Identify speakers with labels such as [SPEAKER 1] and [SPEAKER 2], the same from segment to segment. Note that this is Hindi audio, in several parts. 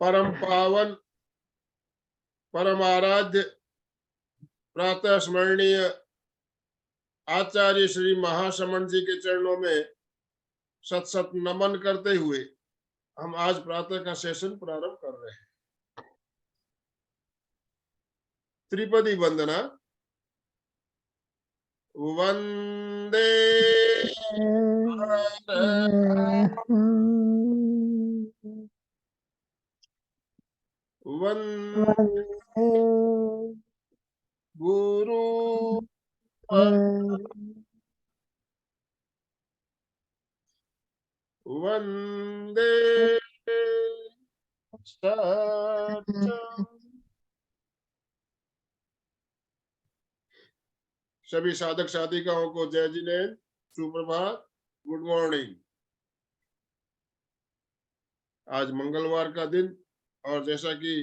[SPEAKER 1] परम पावन परम आराध्य प्रातः स्मरणीय आचार्य श्री महासमण जी के चरणों में सत सत नमन करते हुए हम आज प्रातः का सेशन प्रारंभ कर रहे हैं। त्रिपदी वंदना। वंदे वंदे गुरु वंदे सभी साधक साधिकाओं को जय जिनेन्द्र, सुप्रभात, गुड मॉर्निंग। आज मंगलवार का दिन और जैसा कि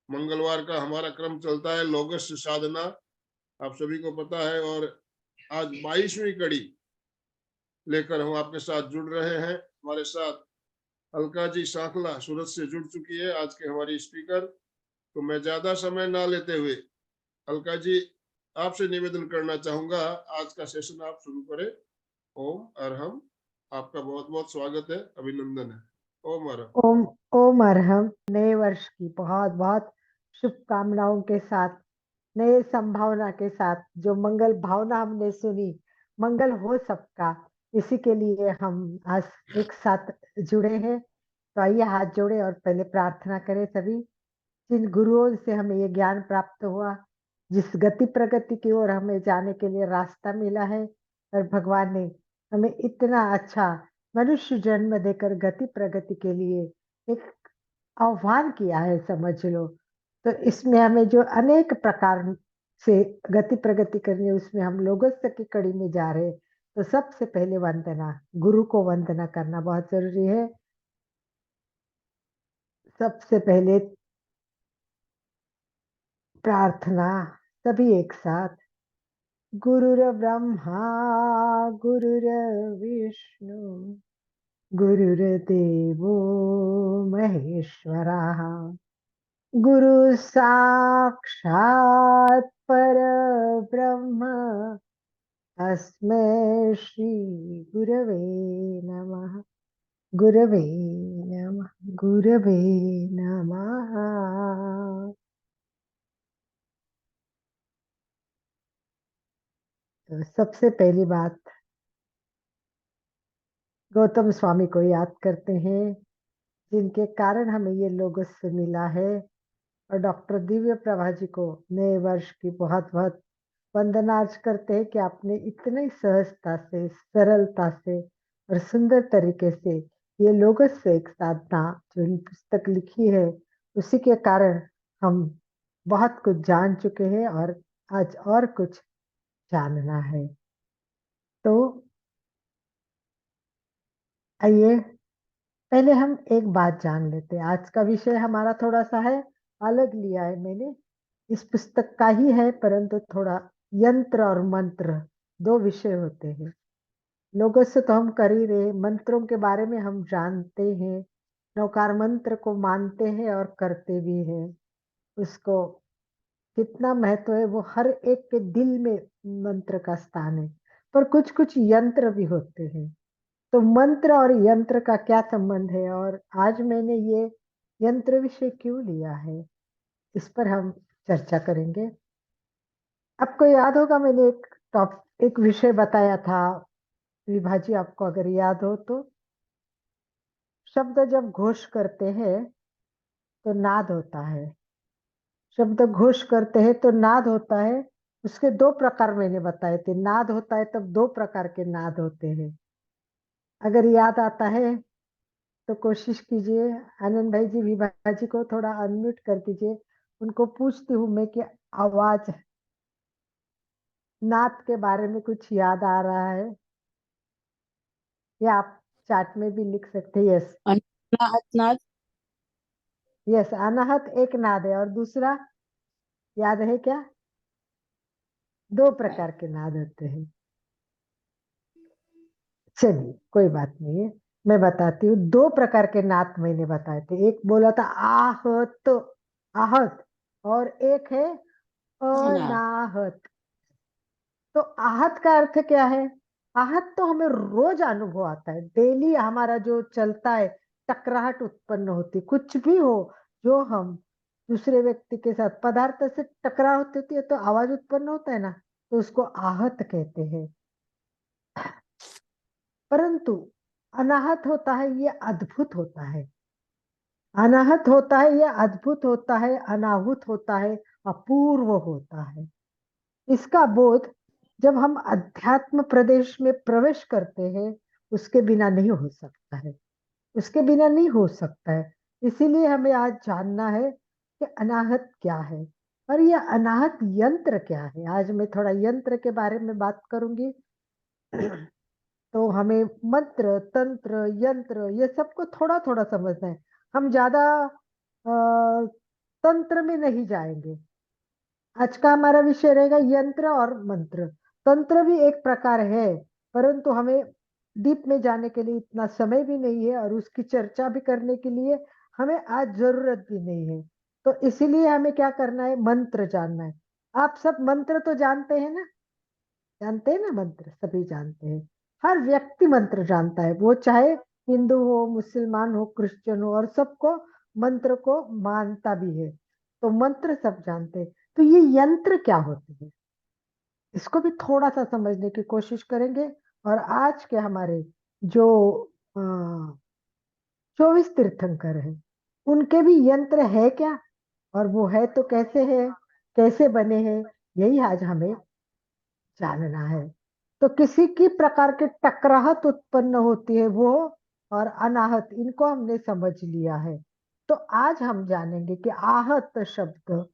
[SPEAKER 1] मंगलवार का हमारा क्रम चलता है लोगस साधना, आप सभी को पता है। और आज 22वीं कड़ी लेकर हम आपके साथ जुड़ रहे हैं। हमारे साथ अलका जी सांखला सूरत से जुड़ चुकी है आज के हमारी स्पीकर। तो मैं ज्यादा समय ना लेते हुए अलका जी आपसे निवेदन करना चाहूंगा, आज का सेशन आप शुरू करें। ओम अरहम। आपका बहुत बहुत स्वागत है, अभिनंदन है। ओम अरहम।
[SPEAKER 2] ओम ओम अरहम। नए वर्ष की बहुत बहुत शुभकामनाओं के साथ, नए संभावना के साथ, जो मंगल भावना हमने सुनी, मंगल हो सबका, इसी के लिए हम आज एक साथ जुड़े हैं। तो आइए हाथ जोड़े और पहले प्रार्थना करें सभी। जिन गुरुओं से हमें ये ज्ञान प्राप्त हुआ, जिस गति प्रगति की ओर हमें जाने के लिए रास्ता मिला है, और भगवान ने हमें इतना अच्छा मनुष्य जन्म देकर गति प्रगति के लिए एक आह्वान किया है, समझ लो। तो इसमें हमें जो अनेक प्रकार से गति प्रगति करनी है, उसमें हम लोगों की कड़ी में जा रहे हैं। तो सबसे पहले वंदना, गुरु को वंदना करना बहुत जरूरी है। सबसे पहले प्रार्थना सभी एक साथ। गुरुर्ब्रह्मा गुरुर्विष्णु गुरुर्देवो महेश्वरः गुरु साक्षात् परब्रह्म तस्मै श्री गुरवे नमः। गुरवे नमः। गुरवे नमः। तो सबसे पहली बात, गौतम स्वामी को याद करते हैं, जिनके कारण हमें ये लोगोस मिला है। और डॉक्टर दिव्य प्रभा जी को नए वर्ष की बहुत बहुत वंदना अर्ज करते हैं कि आपने इतनी सहजता से, सरलता से और सुंदर तरीके से ये लोगस से एक साधना जो पुस्तक लिखी है, उसी के कारण हम बहुत कुछ जान चुके हैं और आज और कुछ जानना है। तो आइए पहले हम एक बात जान लेते हैं। आज का विषय हमारा थोड़ा सा है, अलग लिया है मैंने, इस पुस्तक का ही है, परंतु थोड़ा यंत्र और मंत्र दो विषय होते हैं। लोगों से तो हम कर ही रहे, मंत्रों के बारे में हम जानते हैं, नौकार मंत्र को मानते हैं और करते भी हैं। उसको कितना महत्व है वो हर एक के दिल में मंत्र का स्थान है। पर कुछ कुछ यंत्र भी होते हैं। तो मंत्र और यंत्र का क्या संबंध है, और आज मैंने ये यंत्र विषय क्यों लिया है, इस पर हम चर्चा करेंगे। आपको याद होगा मैंने एक विषय बताया था विभाजी, आपको अगर याद हो तो। शब्द जब घोष करते हैं तो नाद होता है। शब्द घोष करते हैं तो नाद होता है। उसके दो प्रकार मैंने बताए थे। नाद होता है तब दो प्रकार के नाद होते हैं। अगर याद आता है तो कोशिश कीजिए। आनंद भाई जी, विभा जी को थोड़ा अनम्यूट कर दीजिए। उनको पूछती हूँ मैं कि आवाज नाद के बारे में कुछ याद आ रहा है, या आप चार्ट में भी लिख सकते हैं। यस,
[SPEAKER 3] अनाहत नाद।
[SPEAKER 2] यस, अनाहत एक नाद है और दूसरा याद है क्या? दो प्रकार के नाद होते हैं। चलिए कोई बात नहीं है। मैं बताती हूँ, दो प्रकार के नाद मैंने बताए थे। एक बोला था आहत, आहत, और एक है
[SPEAKER 3] अनाथ।
[SPEAKER 2] अनाहत। तो आहत का अर्थ क्या है? आहत तो हमें रोज अनुभव आता है, डेली हमारा जो चलता है, टकराहट उत्पन्न होती, कुछ भी हो, जो हम दूसरे व्यक्ति के साथ पदार्थ से टकराव होती है तो आवाज उत्पन्न होता है ना, तो उसको आहत कहते हैं। परंतु अनाहत होता है, ये अद्भुत होता है। अनाहत होता है, ये अद्भुत होता है, अनाहुत होता है, अपूर्व होता है। इसका बोध जब हम अध्यात्म प्रदेश में प्रवेश करते हैं, उसके बिना नहीं हो सकता है, उसके बिना नहीं हो सकता है। इसीलिए हमें आज जानना है कि अनाहत क्या है और यह अनाहत यंत्र क्या है। आज मैं थोड़ा यंत्र के बारे में बात करूंगी। तो हमें मंत्र, तंत्र, यंत्र, ये सबको थोड़ा थोड़ा समझना है। हम ज्यादा तंत्र में नहीं जाएंगे। आज का हमारा विषय रहेगा यंत्र और मंत्र। तंत्र भी एक प्रकार है, परंतु हमें डीप में जाने के लिए इतना समय भी नहीं है और उसकी चर्चा भी करने के लिए हमें आज जरूरत भी नहीं है। तो इसीलिए हमें क्या करना है, मंत्र जानना है। आप सब मंत्र तो जानते हैं ना? जानते हैं ना? मंत्र सभी जानते हैं। हर व्यक्ति मंत्र जानता है, वो चाहे हिंदू हो, मुसलमान हो, क्रिश्चियन हो, और सबको मंत्र को मानता भी है। तो मंत्र सब जानते हैं। तो ये यंत्र क्या होते हैं, इसको भी थोड़ा सा समझने की कोशिश करेंगे। और आज के हमारे जो 24 तीर्थंकर हैं, उनके भी यंत्र है क्या, और वो है तो कैसे है, कैसे बने हैं, यही आज हमें जानना है। तो किसी की प्रकार की टकराहट उत्पन्न होती है वो, और अनाहत, इनको हमने समझ लिया है। तो आज हम जानेंगे कि आहत शब्द,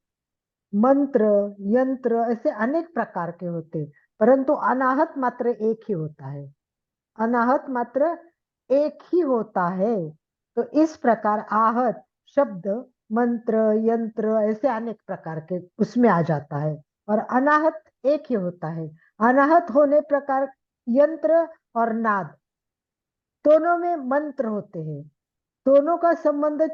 [SPEAKER 2] मंत्र, यंत्र, ऐसे अनेक प्रकार के होते हैं, परंतु अनाहत मात्र एक ही होता है। अनाहत मात्र एक ही होता है। तो इस प्रकार आहत शब्द, मंत्र, यंत्र, ऐसे अनेक प्रकार के उसमें आ जाता है, और अनाहत एक ही होता है। अनाहत होने प्रकार यंत्र और नाद, दोनों में मंत्र होते हैं। दोनों का संबंध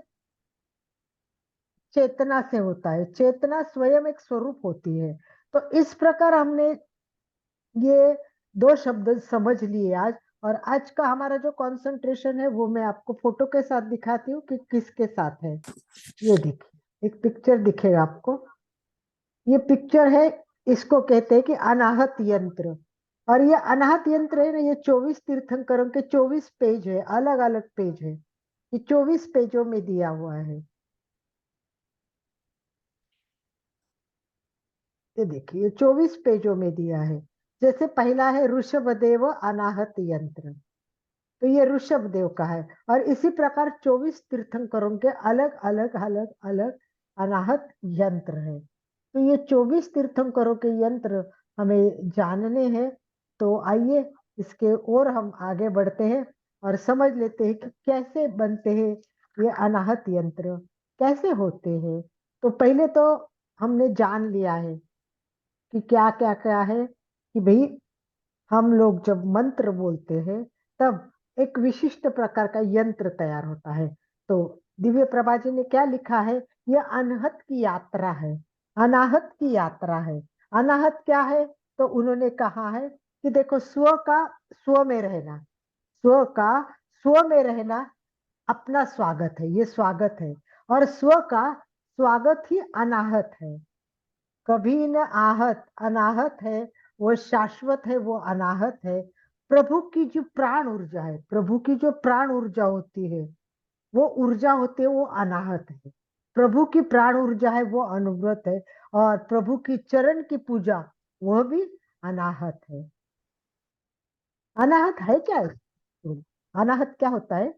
[SPEAKER 2] चेतना से होता है, चेतना स्वयं एक स्वरूप होती है। तो इस प्रकार हमने ये दो शब्द समझ लिए आज। और आज का हमारा जो कंसंट्रेशन है वो मैं आपको फोटो के साथ दिखाती हूँ कि किसके साथ है। ये देखिए, एक पिक्चर दिखेगा आपको, ये पिक्चर है, इसको कहते हैं कि अनाहत यंत्र। और ये अनाहत यंत्र है ना, ये 24 तीर्थंकरों के 24 पेज है, अलग अलग पेज है, ये 24 पेजों में दिया हुआ है। ये देखिए, 24 पेजों में दिया है। जैसे पहला है ऋषभदेव अनाहत यंत्र, तो ये ऋषभ देव का है। और इसी प्रकार 24 तीर्थंकरों के अलग अलग अलग अलग अनाहत यंत्र है। तो ये 24 तीर्थंकरों के यंत्र हमें जानने हैं। तो आइए इसके और हम आगे बढ़ते हैं और समझ लेते हैं कि कैसे बनते हैं ये अनाहत यंत्र, कैसे होते हैं। तो पहले तो हमने जान लिया है कि क्या क्या क्या है, कि भाई हम लोग जब मंत्र बोलते हैं तब एक विशिष्ट प्रकार का यंत्र तैयार होता है। तो दिव्य प्रभा जी ने क्या लिखा है, यह अनाहत की यात्रा है, अनाहत की यात्रा है। अनाहत क्या है? तो उन्होंने कहा है कि देखो, स्व का स्व में रहना, स्व का स्व में रहना अपना स्वागत है, ये स्वागत है। और स्व का स्वागत ही अनाहत है, कभी न आहत, अनाहत है, वो शाश्वत है, वो अनाहत है। प्रभु की जो प्राण ऊर्जा है, प्रभु की जो प्राण ऊर्जा होती है, वो ऊर्जा होती है, वो अनाहत है। प्रभु की प्राण ऊर्जा है, वो अनुव्रत है। और प्रभु की चरण की पूजा, वह भी अनाहत है। अनाहत है क्या? अनाहत क्या होता है?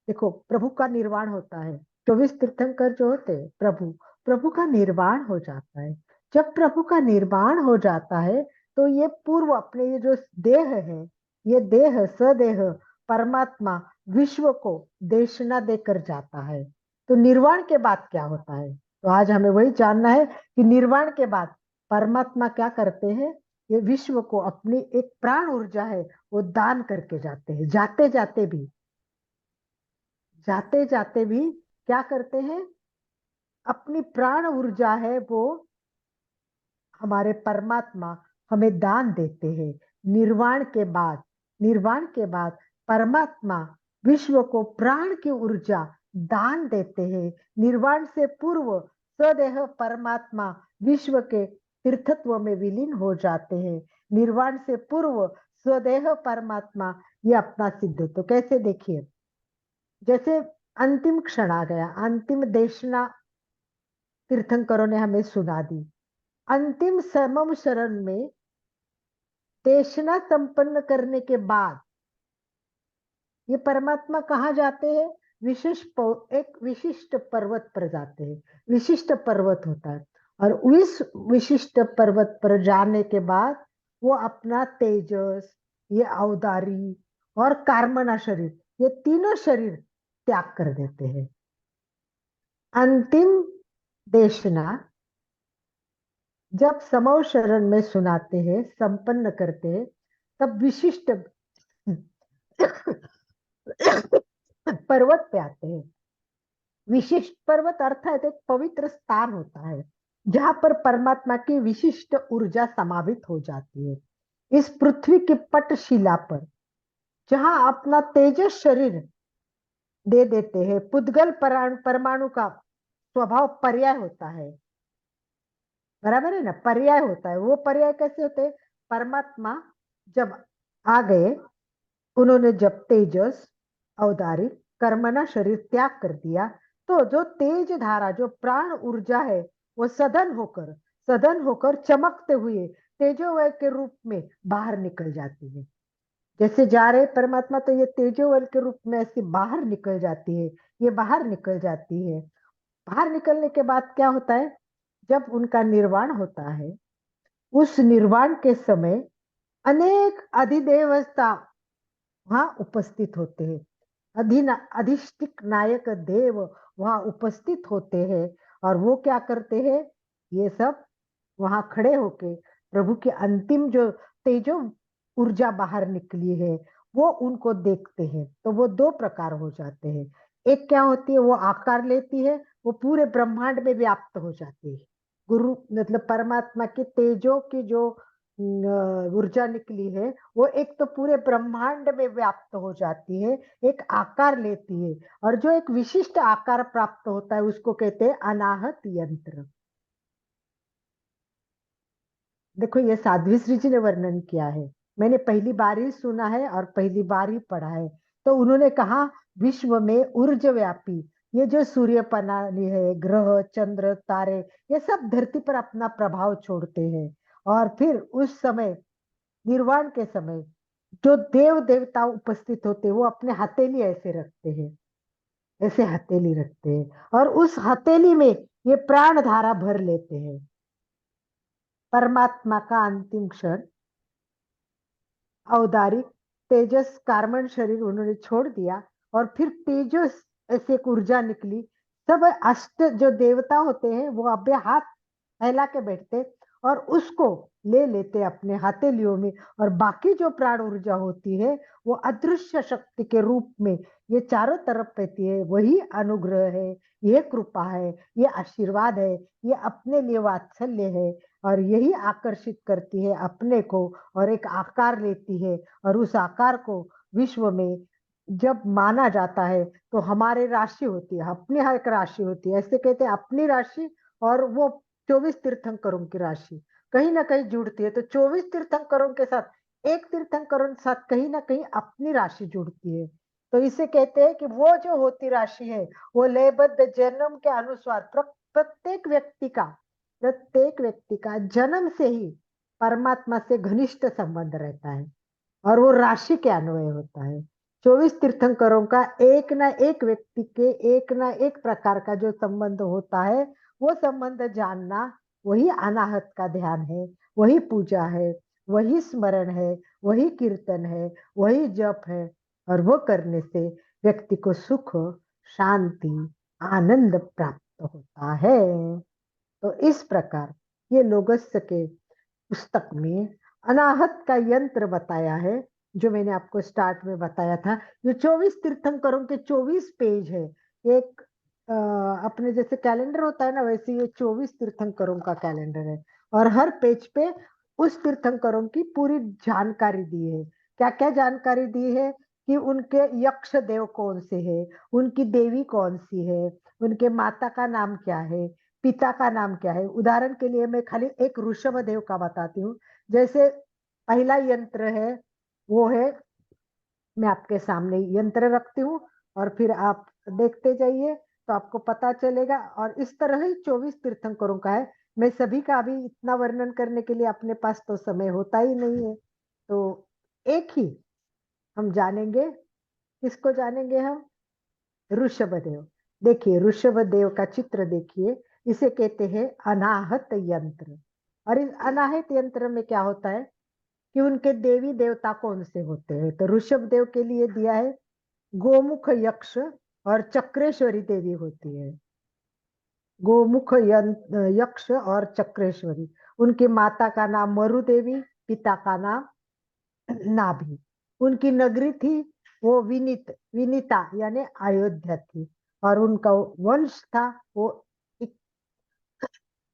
[SPEAKER 2] देखो, प्रभु का निर्वाण होता है। 24 तीर्थंकर जो होते हैं, प्रभु प्रभु का निर्वाण हो जाता है। जब प्रभु का निर्वाण हो जाता है, तो ये पूर्व अपने ये जो देह है, ये देह सदेह परमात्मा विश्व को देशना देकर जाता है। तो निर्वाण के बाद क्या होता है? तो आज हमें वही जानना है कि निर्वाण के बाद परमात्मा क्या करते हैं। ये विश्व को अपनी एक प्राण ऊर्जा है, वो दान करके जाते हैं, जाते जाते भी। जाते जाते भी क्या करते हैं, अपनी प्राण ऊर्जा है वो हमारे परमात्मा हमें दान देते हैं। निर्वाण के बाद, निर्वाण के बाद परमात्मा विश्व को प्राण की ऊर्जा दान देते हैं। निर्वाण से पूर्व सदेह परमात्मा विश्व के तीर्थत्व में विलीन हो जाते हैं। निर्वाण से पूर्व स्वदेह परमात्मा ये अपना सिद्ध। तो कैसे देखिए, जैसे अंतिम क्षण आ गया, अंतिम देशना तीर्थंकरों ने हमें सुना दी। अंतिम समम शरण में देशना संपन्न करने के बाद ये परमात्मा कहाँ जाते हैं, एक विशिष्ट पर्वत पर जाते हैं। विशिष्ट पर्वत होता है, और उस विशिष्ट पर्वत पर जाने के बाद वो अपना तेजस, ये औदारी और कार्मना शरीर, ये तीनों शरीर त्याग कर देते हैं। अंतिम देशना जब समव शरण में सुनाते हैं, संपन्न करते हैं, तब विशिष्ट पर्वत पे आते हैं। विशिष्ट पर्वत अर्थात एक पवित्र स्थान होता है जहां पर परमात्मा की विशिष्ट ऊर्जा समावित हो जाती है। इस पृथ्वी की पटशिला पर जहां अपना तेजस शरीर दे देते हैं, पुद्गल परमाणु का स्वभाव पर्याय होता है, बराबर है ना, पर्याय होता है। वो पर्याय कैसे होते हैं, परमात्मा जब आ गए, उन्होंने जब तेजस, औदारिक, कर्मना शरीर त्याग कर दिया, तो जो तेज धारा, जो प्राण ऊर्जा है, वो सदन होकर चमकते हुए तेजोवय के रूप में बाहर निकल जाती है। जैसे जा रहे परमात्मा, तो ये तेजोवय के रूप में ऐसे बाहर निकल जाती है। ये बाहर निकल जाती है। बाहर निकलने के बाद क्या होता है, जब उनका निर्वाण होता है, उस निर्वाण के समय अनेक अधिदेवता वहां उपस्थित होते हैं। अधिष्ठिक नायक देव वहां उपस्थित होते हैं, और वो क्या करते हैं, ये सब वहां खड़े होके प्रभु की अंतिम जो तेजो ऊर्जा बाहर निकली है वो उनको देखते हैं। तो वो दो प्रकार हो जाते हैं। एक क्या होती है, वो आकार लेती है, वो पूरे ब्रह्मांड में व्याप्त हो जाती है। गुरु मतलब परमात्मा की तेजो की जो ऊर्जा निकली है, वो एक तो पूरे ब्रह्मांड में व्याप्त हो जाती है, एक आकार लेती है, और जो एक विशिष्ट आकार प्राप्त होता है उसको कहते हैं अनाहत यंत्र। देखो, ये साध्वी श्री जी ने वर्णन किया है, मैंने पहली बार ही सुना है और पहली बार ही पढ़ा है। तो उन्होंने कहा, विश्व में ऊर्ज व्यापी ये जो सूर्य प्रणाली है, ग्रह, चंद्र, तारे, ये सब धरती पर अपना प्रभाव छोड़ते हैं। और फिर उस समय, निर्वाण के समय, जो देव देवता उपस्थित होते हैं, वो अपने हथेली ऐसे रखते हैं, ऐसे हथेली रखते हैं, और उस हथेली में ये प्राण धारा भर लेते हैं। परमात्मा का अंतिम क्षण, औदारिक तेजस कार्बन शरीर उन्होंने छोड़ दिया, और फिर तेजस ऐसे एक ऊर्जा निकली। सब अष्ट जो देवता होते हैं वो अबे हाथ फैला के बैठते और उसको ले लेते अपने हथेलियों में, और बाकी जो प्राण ऊर्जा होती है वो अदृश्य शक्ति के रूप में ये चारों तरफ रहती है। वही अनुग्रह है, ये कृपा है, ये आशीर्वाद है, ये अपने लिए वात्सल्य है, और यही आकर्षित करती है अपने को, और एक आकार लेती है। और उस आकार को विश्व में जब माना जाता है तो हमारे राशि होती है, अपनी हर एक राशि होती है, ऐसे कहते हैं अपनी राशि, और वो 24 तीर्थंकरों की राशि कहीं ना कहीं जुड़ती है। तो 24 तीर्थंकरों के साथ एक तीर्थंकरों के साथ कहीं ना कहीं अपनी राशि जुड़ती है। तो इसे कहते हैं कि वो जो होती राशि है वो लयबद्ध जन्म के अनुसार प्रत्येक व्यक्ति का जन्म से ही परमात्मा से घनिष्ठ संबंध रहता है, और वो राशि के अन्वय होता है। 24 तीर्थंकरों का एक ना एक व्यक्ति के एक ना एक प्रकार का जो संबंध होता है, वो संबंध जानना, वही अनाहत का ध्यान है, वही पूजा है, वही स्मरण है, वही कीर्तन है, वही जप है, और वो करने से व्यक्ति को सुख, शांति, आनंद प्राप्त होता है। तो इस प्रकार ये लोगस्य के पुस्तक में अनाहत का यंत्र बताया है, जो मैंने आपको स्टार्ट में बताया था। ये 24 तीर्थंकरों के 24 पेज है। एक अपने जैसे कैलेंडर होता है ना, वैसे ये 24 तीर्थंकरों का कैलेंडर है। और हर पेज पे उस तीर्थंकरों की पूरी जानकारी दी है। क्या क्या जानकारी दी है कि उनके यक्ष देव कौन से है, उनकी देवी कौन सी है, उनके माता का नाम क्या है, पिता का नाम क्या है। उदाहरण के लिए मैं खाली एक ऋषभ देव का बताती हूँ। जैसे पहला यंत्र है, वो है, मैं आपके सामने यंत्र रखती हूँ और फिर आप देखते जाइए तो आपको पता चलेगा। और इस तरह ही 24 तीर्थंकरों का है। मैं सभी का अभी इतना वर्णन करने के लिए अपने पास तो समय होता ही नहीं है। तो एक ही हम जानेंगे, किसको जानेंगे हम? ऋषभदेव। देखिए ऋषभदेव का चित्र देखिए, इसे कहते हैं अनाहत यंत्र। और इस अनाहत यंत्र में क्या होता है कि उनके देवी देवता कौन से होते हैं। तो ऋषभ देव के लिए दिया है गोमुख यक्ष और चक्रेश्वरी देवी होती है। गोमुख यक्ष और चक्रेश्वरी। उनकी माता का नाम मरु देवी, पिता का नाम नाभि। उनकी नगरी थी वो विनीता यानी अयोध्या थी। और उनका वंश था वो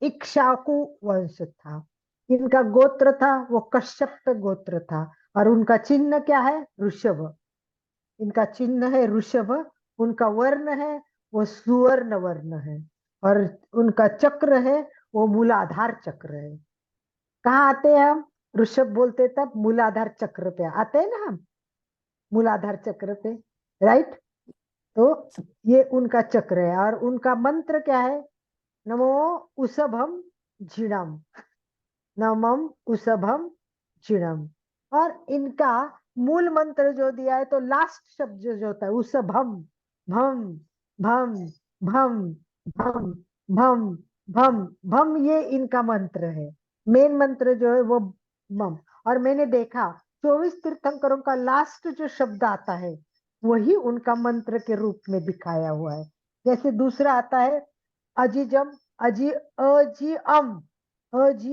[SPEAKER 2] इक्ष्वाकु वंश था। इनका गोत्र था वो कश्यप गोत्र था। और उनका चिन्ह क्या है? ऋषभ। इनका चिन्ह है ऋषभ। उनका वर्ण है वो सुवर्ण वर्ण है। और उनका चक्र है वो मूलाधार चक्र है। कहाँ आते हैं हम ऋषभ बोलते तब? मूलाधार चक्र पे आते हैं ना हम, मूलाधार चक्र पे, राइट। तो ये उनका चक्र है। और उनका मंत्र क्या है? नमो उसभम झिणम, नमम उसभम झिणम। और इनका मूल मंत्र जो दिया है, तो लास्ट शब्द जो होता है उसभम, भम भम भम भम भम भम भम, ये इनका मंत्र है। मेन मंत्र जो है वो बम। और मैंने देखा 24 तीर्थंकरों का लास्ट जो शब्द आता है वही उनका मंत्र के रूप में दिखाया हुआ है। जैसे दूसरा आता है अजिजम, अजी अजी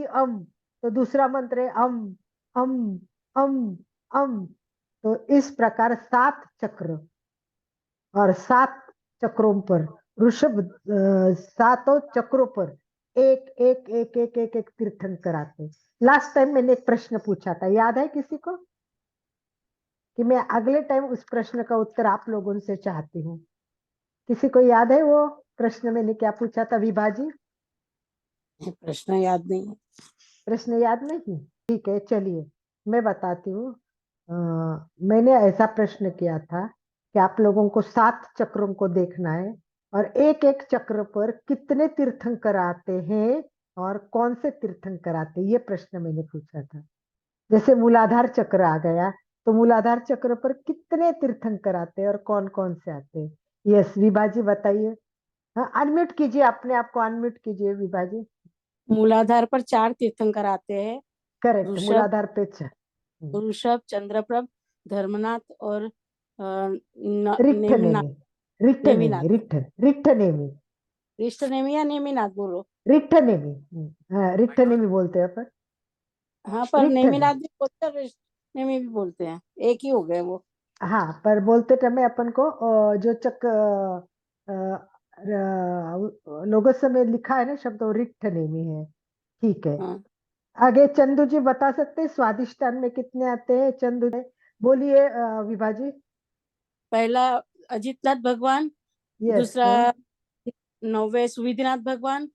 [SPEAKER 2] अम, तो दूसरा मंत्र है अम अम अम अम। तो इस प्रकार 7 चक्र, और 7 चक्रों पर ऋषभ, 7 चक्रों पर एक एक एक एक एक एक तीर्थंकर आते। लास्ट टाइम मैंने एक प्रश्न पूछा था, याद है किसी को? कि मैं अगले टाइम उस प्रश्न का उत्तर आप लोगों से चाहती हूँ। किसी को याद है वो प्रश्न मैंने क्या पूछा था विभा जी?
[SPEAKER 3] प्रश्न याद नहीं है।
[SPEAKER 2] प्रश्न याद नहीं? ठीक है, चलिए मैं बताती हूँ। मैंने ऐसा प्रश्न किया था कि आप लोगों को 7 चक्रों को देखना है और एक एक चक्र पर कितने तीर्थंकर आते हैं और कौन से तीर्थंकर आते हैं, ये प्रश्न मैंने पूछा था। जैसे मूलाधार चक्र आ गया, तो मूलाधार चक्र पर कितने तीर्थंकर आते हैं और कौन कौन से आते हैं? यस विभा जी बताइए। हाँ, अनम्यूट कीजिए, अपने आप को अनम्यूट कीजिए विभा जी।
[SPEAKER 3] मूलाधार पर 4 तीर्थंकर आते हैं।
[SPEAKER 2] करेक्ट,
[SPEAKER 3] ऋषभ,
[SPEAKER 2] मूलाधार पे
[SPEAKER 3] ऋषभ, चंद्रप्रभ, धर्मनाथ और
[SPEAKER 2] रिट्ठ
[SPEAKER 3] नेमिनाथ।
[SPEAKER 2] नेमी, रिट्ठ
[SPEAKER 3] नेमिनाथ,
[SPEAKER 2] नेमी, रिट्ठ रिट्ठ नेमी,
[SPEAKER 3] रिष्ट नेमी या नेमिनाथ बोलो।
[SPEAKER 2] रिट्ठ नेमी। हाँ, रिट्ठ नेमी बोलते हैं अपन।
[SPEAKER 3] हाँ, पर
[SPEAKER 2] रिट्ठ नेमी,
[SPEAKER 3] नेमिनाथ भी बोलते हैं, रिष्ट नेमी भी बोलते हैं, एक ही हो गए वो।
[SPEAKER 2] हाँ पर बोलते समय अपन को जो चक लोगोस में लिखा है ना शब्द, वो रिट्ठ नेमी है। ठीक है,
[SPEAKER 3] हाँ,
[SPEAKER 2] आगे चंदू जी बता सकते हैं स्वादिष्टान में कितने आते हैं? चंदू जी बोलिए विभा जी।
[SPEAKER 3] पहला अजितनाथ भगवान,
[SPEAKER 2] यस,
[SPEAKER 3] दूसरा 9वें सुविधिनाथ भगवान,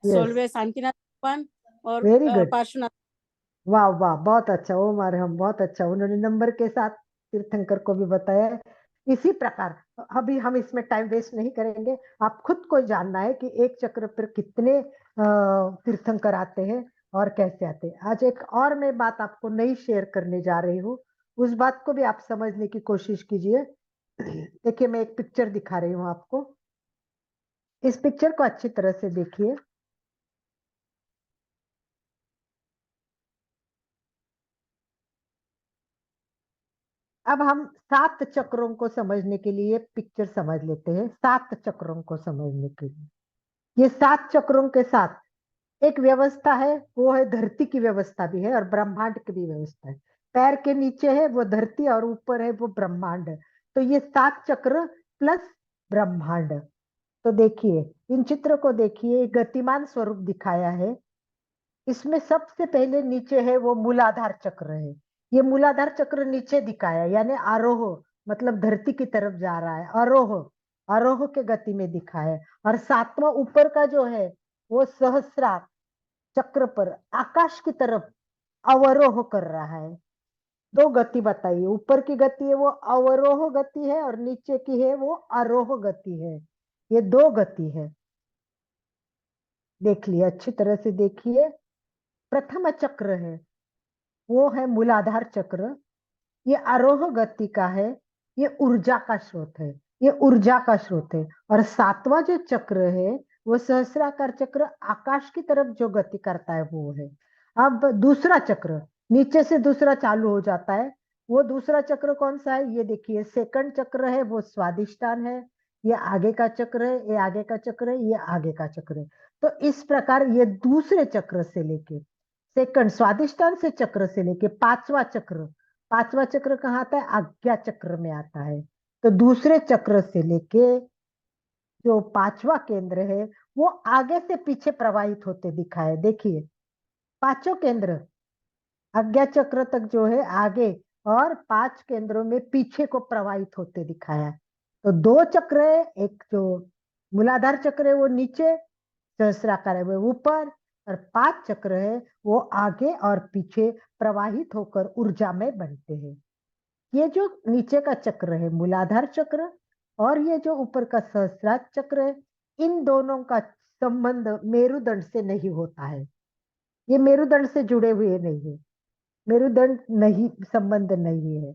[SPEAKER 2] यस,
[SPEAKER 3] 16वें शांतिनाथ भगवान और
[SPEAKER 2] वेरी गुड।
[SPEAKER 3] पार्श्वनाथ।
[SPEAKER 2] वाह वाह, बहुत अच्छा ओ मारे हम, बहुत अच्छा, उन्होंने नंबर के साथ तीर्थंकर को भी बताया है। इसी प्रकार अभी हम इसमें टाइम वेस्ट नहीं करेंगे। आप खुद को जानना है कि एक चक्र पर कितने तीर्थंकर आते हैं और कैसे आते हैं। आज एक और मैं बात आपको नई शेयर करने जा रही हूँ, उस बात को भी आप समझने की कोशिश कीजिए। देखिए मैं एक पिक्चर दिखा रही हूँ आपको, इस पिक्चर को अच्छी तरह से देखिए। अब हम 7 चक्रों को समझने के लिए पिक्चर समझ लेते हैं। 7 चक्रों को समझने के लिए ये 7 चक्रों के साथ एक व्यवस्था है, वो है धरती की व्यवस्था भी है और ब्रह्मांड की भी व्यवस्था है। पैर के नीचे है वो धरती और ऊपर है वो ब्रह्मांड। तो ये 7 चक्र प्लस ब्रह्मांड। तो देखिए इन चित्र को देखिए, गतिमान स्वरूप दिखाया है। इसमें सबसे पहले नीचे है वो मूलाधार चक्र है। ये मूलाधार चक्र नीचे दिखाया है, यानी आरोह मतलब धरती की तरफ जा रहा है, आरोह आरोह के गति में दिखाया है। और 7वां ऊपर का जो है वो सहस्रार चक्र पर आकाश की तरफ अवरोह कर रहा है। दो गति बताइए, ऊपर की गति है वो अवरोह गति है और नीचे की है वो आरोह गति है। ये 2 गति है। देख लिया, अच्छी तरह से देखिए। प्रथम चक्र है वो है मूलाधार चक्र, ये आरोह गति का है, ये ऊर्जा का स्रोत है, ये ऊर्जा का स्रोत है। और 7वां जो चक्र है वो सहस्राकार चक्र आकाश की तरफ जो गति करता है वो है। अब दूसरा चक्र नीचे से दूसरा चालू हो जाता है। वो दूसरा चक्र कौन सा है, ये देखिए सेकंड चक्र है वो स्वादिष्टान है। ये आगे का चक्र है, ये आगे का चक्र है, ये आगे का चक्र है। तो इस प्रकार ये दूसरे चक्र से लेके सेकंड स्वादिष्टान से चक्र से लेके 5वां चक्र कहाँ आता है, आज्ञा चक्र में आता है। तो दूसरे चक्र से लेके जो 5वां केंद्र है वो आगे से पीछे प्रवाहित होते दिखाए। देखिए 5 केंद्र आज्ञा चक्र तक जो है आगे और 5 केंद्रों में पीछे को प्रवाहित होते दिखाया। तो 2 चक्र है, एक जो मूलाधार चक्र है वो नीचे, सहस्राकार है वो ऊपर, और 5 चक्र है वो आगे और पीछे प्रवाहित होकर ऊर्जा में बनते हैं। ये जो नीचे का चक्र है मूलाधार चक्र और ये जो ऊपर का सहस्रार चक्र है, इन दोनों का संबंध मेरुदंड से नहीं होता है। ये मेरुदंड से जुड़े हुए नहीं है, मेरुदंड नहीं, संबंध नहीं है।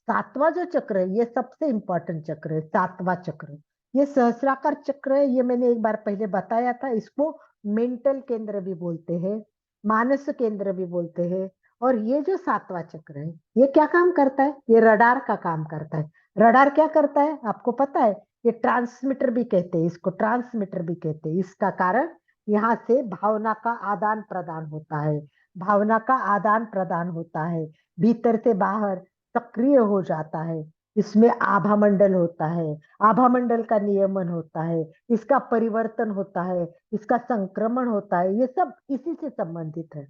[SPEAKER 2] 7वां जो चक्र है ये सबसे इंपॉर्टेंट चक्र है। 7वां चक्र ये सहस्राकार चक्र है, ये मैंने एक बार पहले बताया था। इसको मेंटल केंद्र भी बोलते हैं, मानस केंद्र भी बोलते हैं। और ये जो 7वां चक्र है ये क्या काम करता है, ये रडार का काम करता है। रडार क्या करता है आपको पता है, ये ट्रांसमीटर भी कहते हैं इसको, ट्रांसमीटर भी कहते हैं। इसका कारण यहाँ से भावना का आदान प्रदान होता है, भावना का आदान प्रदान होता है, भीतर से बाहर सक्रिय हो जाता है। इसमें आभा मंडल होता है, आभा मंडल का नियमन होता है, इसका परिवर्तन होता है, इसका संक्रमण होता है। ये सब इसी से संबंधित है।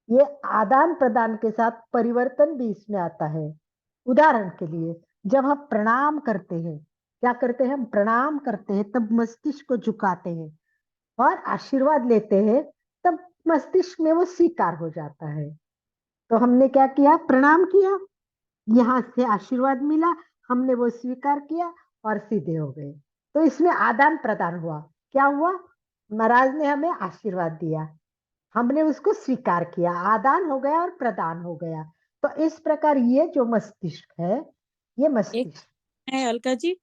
[SPEAKER 2] ये आदान प्रदान के साथ परिवर्तन भी इसमें आता है। उदाहरण के लिए जब हम प्रणाम करते हैं, क्या करते हैं, हम प्रणाम करते हैं तब मस्तिष्क को झुकाते हैं और आशीर्वाद लेते हैं, तब मस्तिष्क में वो स्वीकार हो जाता है। तो हमने क्या किया, प्रणाम किया, यहाँ से आशीर्वाद मिला, हमने वो स्वीकार किया और सीधे हो गए। तो इसमें आदान प्रदान हुआ। क्या हुआ, महाराज ने हमें आशीर्वाद दिया, हमने उसको स्वीकार किया, आदान हो गया और प्रदान हो गया। तो इस प्रकार ये जो मस्तिष्क है, ये
[SPEAKER 3] एक
[SPEAKER 2] मस्तिष्क।
[SPEAKER 3] है अलका जी,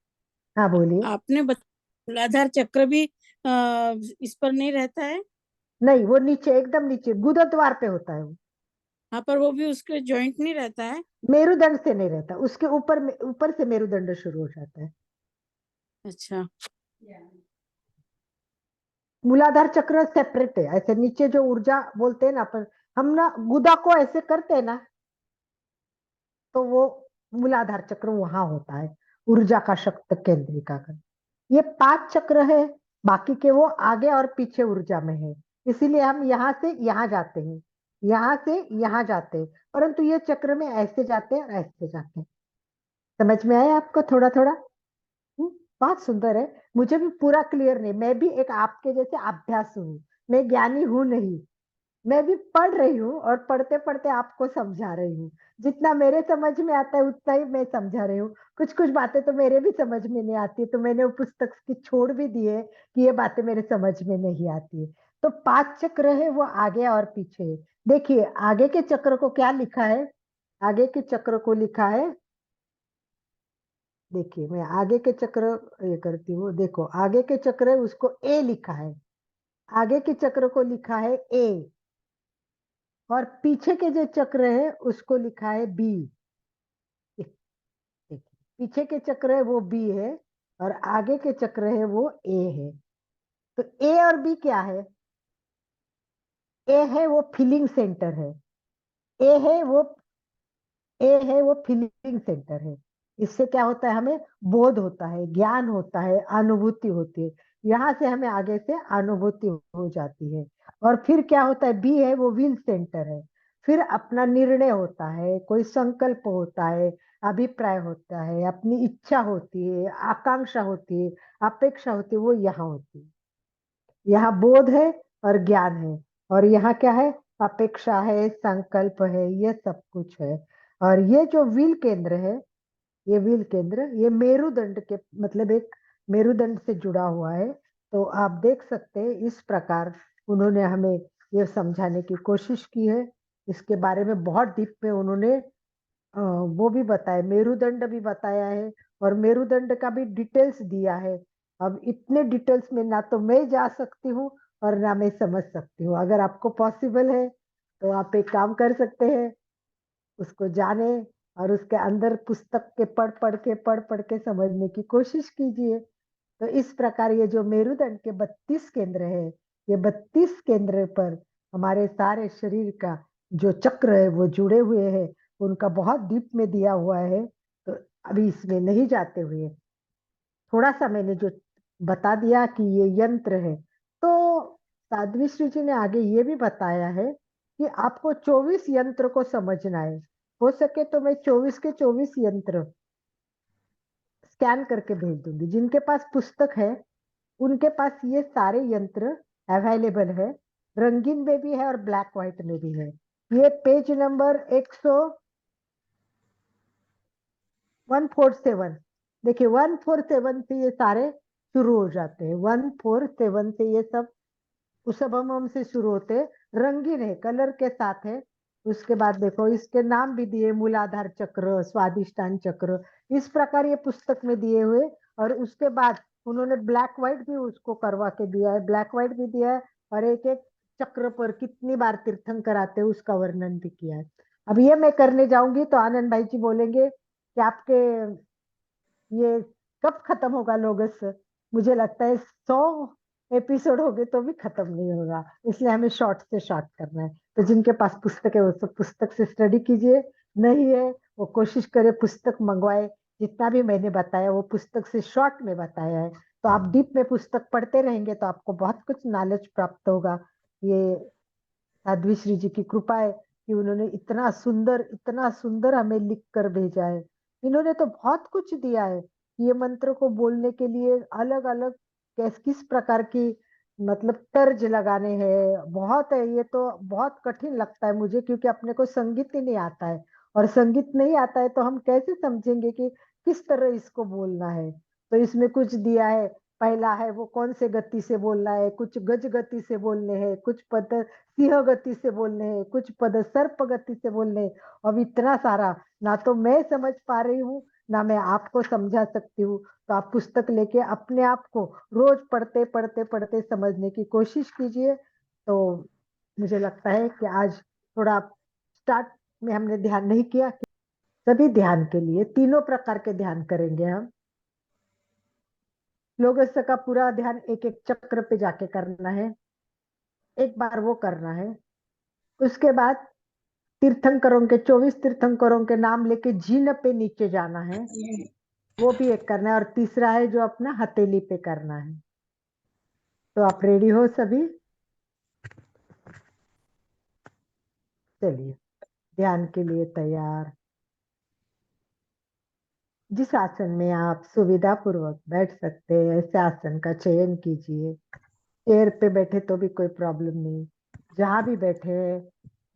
[SPEAKER 2] हाँ बोलिए।
[SPEAKER 3] आपने मूलाधार चक्र भी इस पर नहीं रहता है?
[SPEAKER 2] नहीं, वो नीचे, एकदम नीचे गुदद्वार पे होता है वो।
[SPEAKER 3] हाँ, पर वो भी उसके जॉइंट नहीं रहता है?
[SPEAKER 2] मेरुदंड से नहीं रहता, उसके ऊपर ऊपर से मेरुदंड शुरू हो जाता है।
[SPEAKER 3] अच्छा।
[SPEAKER 2] मूलाधार चक्र सेपरेट है, ऐसे नीचे जो ऊर्जा बोलते हैं ना अपन, हम ना गुदा को ऐसे करते हैं ना, तो वो मूलाधार चक्र वहां होता है, ऊर्जा का शक्ति केंद्रीकरण। ये 5 चक्र है, बाकी के वो आगे और पीछे ऊर्जा में है। इसीलिए हम यहाँ से यहाँ जाते हैं, यहाँ से यहाँ जाते हैं, परंतु ये चक्र में ऐसे जाते हैं और ऐसे जाते हैं। समझ में आया आपको थोड़ा थोड़ा? बहुत सुंदर है। मुझे भी पूरा क्लियर नहीं, मैं भी एक आपके जैसे अभ्यास हूँ, मैं ज्ञानी हूँ नहीं, मैं भी पढ़ रही हूँ और पढ़ते पढ़ते आपको समझा रही हूँ। जितना मेरे समझ में आता है उतना ही मैं समझा रही हूँ। कुछ कुछ बातें तो मेरे भी समझ में नहीं आती, तो मैंने वो पुस्तक की छोड़ भी दी है कि ये बातें मेरे समझ में नहीं आती है। तो 5 चक्र है वो आगे और पीछे है। देखिए आगे के चक्र को क्या लिखा है, आगे के चक्र को लिखा है, देखिए मैं आगे के चक्र ये करती हूँ, देखो आगे के चक्र है उसको ए लिखा है, आगे के चक्र को लिखा है ए, और पीछे के जो चक्र है उसको लिखा है बी। पीछे के चक्र है वो बी है और आगे के चक्र है वो ए है। तो ए और बी क्या है, ए है वो फीलिंग सेंटर है, ए है वो ए है वो फीलिंग सेंटर है। इससे क्या होता है, हमें बोध होता है, ज्ञान होता है, अनुभूति होती है। यहाँ से हमें आगे से अनुभूति हो जाती है। और फिर क्या होता है, बी है वो विल सेंटर है। फिर अपना निर्णय होता है, कोई संकल्प होता है, अभिप्राय होता है, अपनी इच्छा होती है, आकांक्षा होती है, अपेक्षा होती है, वो यहाँ होती है। यहाँ बोध है और ज्ञान है, और यहाँ क्या है, अपेक्षा है, संकल्प है, ये सब कुछ है। और ये जो विल केंद्र है, ये विल केंद्र, ये मेरुदंड के मतलब एक मेरुदंड से जुड़ा हुआ है। तो आप देख सकते हैं इस प्रकार उन्होंने हमें ये समझाने की कोशिश की है। इसके बारे में बहुत डीप में उन्होंने वो भी बताया, मेरुदंड भी बताया है, और मेरुदंड का भी डिटेल्स दिया है। अब इतने डिटेल्स में ना तो मैं जा सकती हूँ और ना मैं समझ सकती हूँ। अगर आपको पॉसिबल है तो आप एक काम कर सकते हैं, उसको जाने और उसके अंदर पुस्तक के पढ़ पढ़ के समझने की कोशिश कीजिए। तो इस प्रकार ये जो मेरुदंड के 32 केंद्र है, ये 32 केंद्र पर हमारे सारे शरीर का जो चक्र है वो जुड़े हुए हैं। उनका बहुत डीप में दिया हुआ है, तो अभी इसमें नहीं जाते हुए थोड़ा सा मैंने जो बता दिया कि ये यंत्र है। तो साध्वी श्री जी ने आगे ये भी बताया है कि आपको 24 यंत्र को समझना है। हो सके तो मैं 24 के 24 यंत्र स्कैन करके भेज दूंगी। जिनके पास पुस्तक है उनके पास ये सारे यंत्र अवेलेबल है, रंगीन में भी है और ब्लैक व्हाइट में भी है। ये पेज नंबर 147, देखिए 147 से ये सारे शुरू हो जाते हैं। 147 से ये सब उसबम से शुरू होते हैं, रंगीन है, कलर के साथ है। उसके बाद देखो इसके नाम भी दिए, मूलाधार चक्र, स्वादिष्टान चक्र, इस प्रकार ये पुस्तक में दिए हुए। और उसके बाद उन्होंने ब्लैक व्हाइट भी उसको करवा के दिया है, ब्लैक व्हाइट भी दिया है, और एक एक चक्र पर कितनी बार तीर्थंकर आते हैं उसका वर्णन भी किया है। अब ये मैं करने जाऊंगी तो आनंद भाई जी बोलेंगे कि आपके ये कब खत्म होगा लोगस। मुझे लगता है 100 एपिसोड हो गए तो भी खत्म नहीं होगा, इसलिए हमें शॉर्ट से शॉर्ट करना है। तो जिनके पास पुस्तक है वो सब पुस्तक से स्टडी कीजिए, नहीं है वो कोशिश करे पुस्तक मंगवाए। जितना भी मैंने बताया वो पुस्तक से शॉर्ट में बताया है, तो आप डीप में पुस्तक पढ़ते रहेंगे तो आपको बहुत कुछ नॉलेज प्राप्त होगा। ये साध्वी श्री जी की कृपा है कि उन्होंने इतना सुंदर हमें लिख कर भेजा है। इन्होंने तो बहुत कुछ दिया है। ये मंत्र को बोलने के लिए अलग अलग किस प्रकार की मतलब तर्ज लगाने हैं, बहुत है। ये तो बहुत कठिन लगता है मुझे, क्योंकि अपने को संगीत ही नहीं आता है, और संगीत नहीं आता है तो हम कैसे समझेंगे कि किस तरह इसको बोलना है। तो इसमें कुछ दिया है, पहला है वो कौन से गति से बोलना है, कुछ गज गति से बोलने हैं, कुछ पद सिंह गति से बोलने हैं, कुछ पद सर्प गति से बोलने हैं। अब इतना सारा ना तो मैं समझ पा रही हूँ ना मैं आपको समझा सकती हूँ। तो आप पुस्तक लेके अपने आप को रोज पढ़ते पढ़ते पढ़ते समझने की कोशिश कीजिए। तो मुझे लगता है कि आज थोड़ा स्टार्ट में हमने ध्यान नहीं किया। सभी ध्यान के लिए तीनों प्रकार के ध्यान करेंगे हम। लोगस का पूरा ध्यान एक एक चक्र पे जाके करना है, एक बार वो करना है। उसके बाद तीर्थंकरों के 24 तीर्थंकरों के नाम लेके जीन पे नीचे जाना है, वो भी एक करना है। और तीसरा है जो अपना हथेली पे करना है। तो आप रेडी हो सभी? चलिए ध्यान के लिए तैयार। जिस आसन में आप सुविधा पूर्वक बैठ सकते हैं ऐसे आसन का चयन कीजिए। चेयर पे बैठे तो भी कोई प्रॉब्लम नहीं, जहां भी बैठे हैं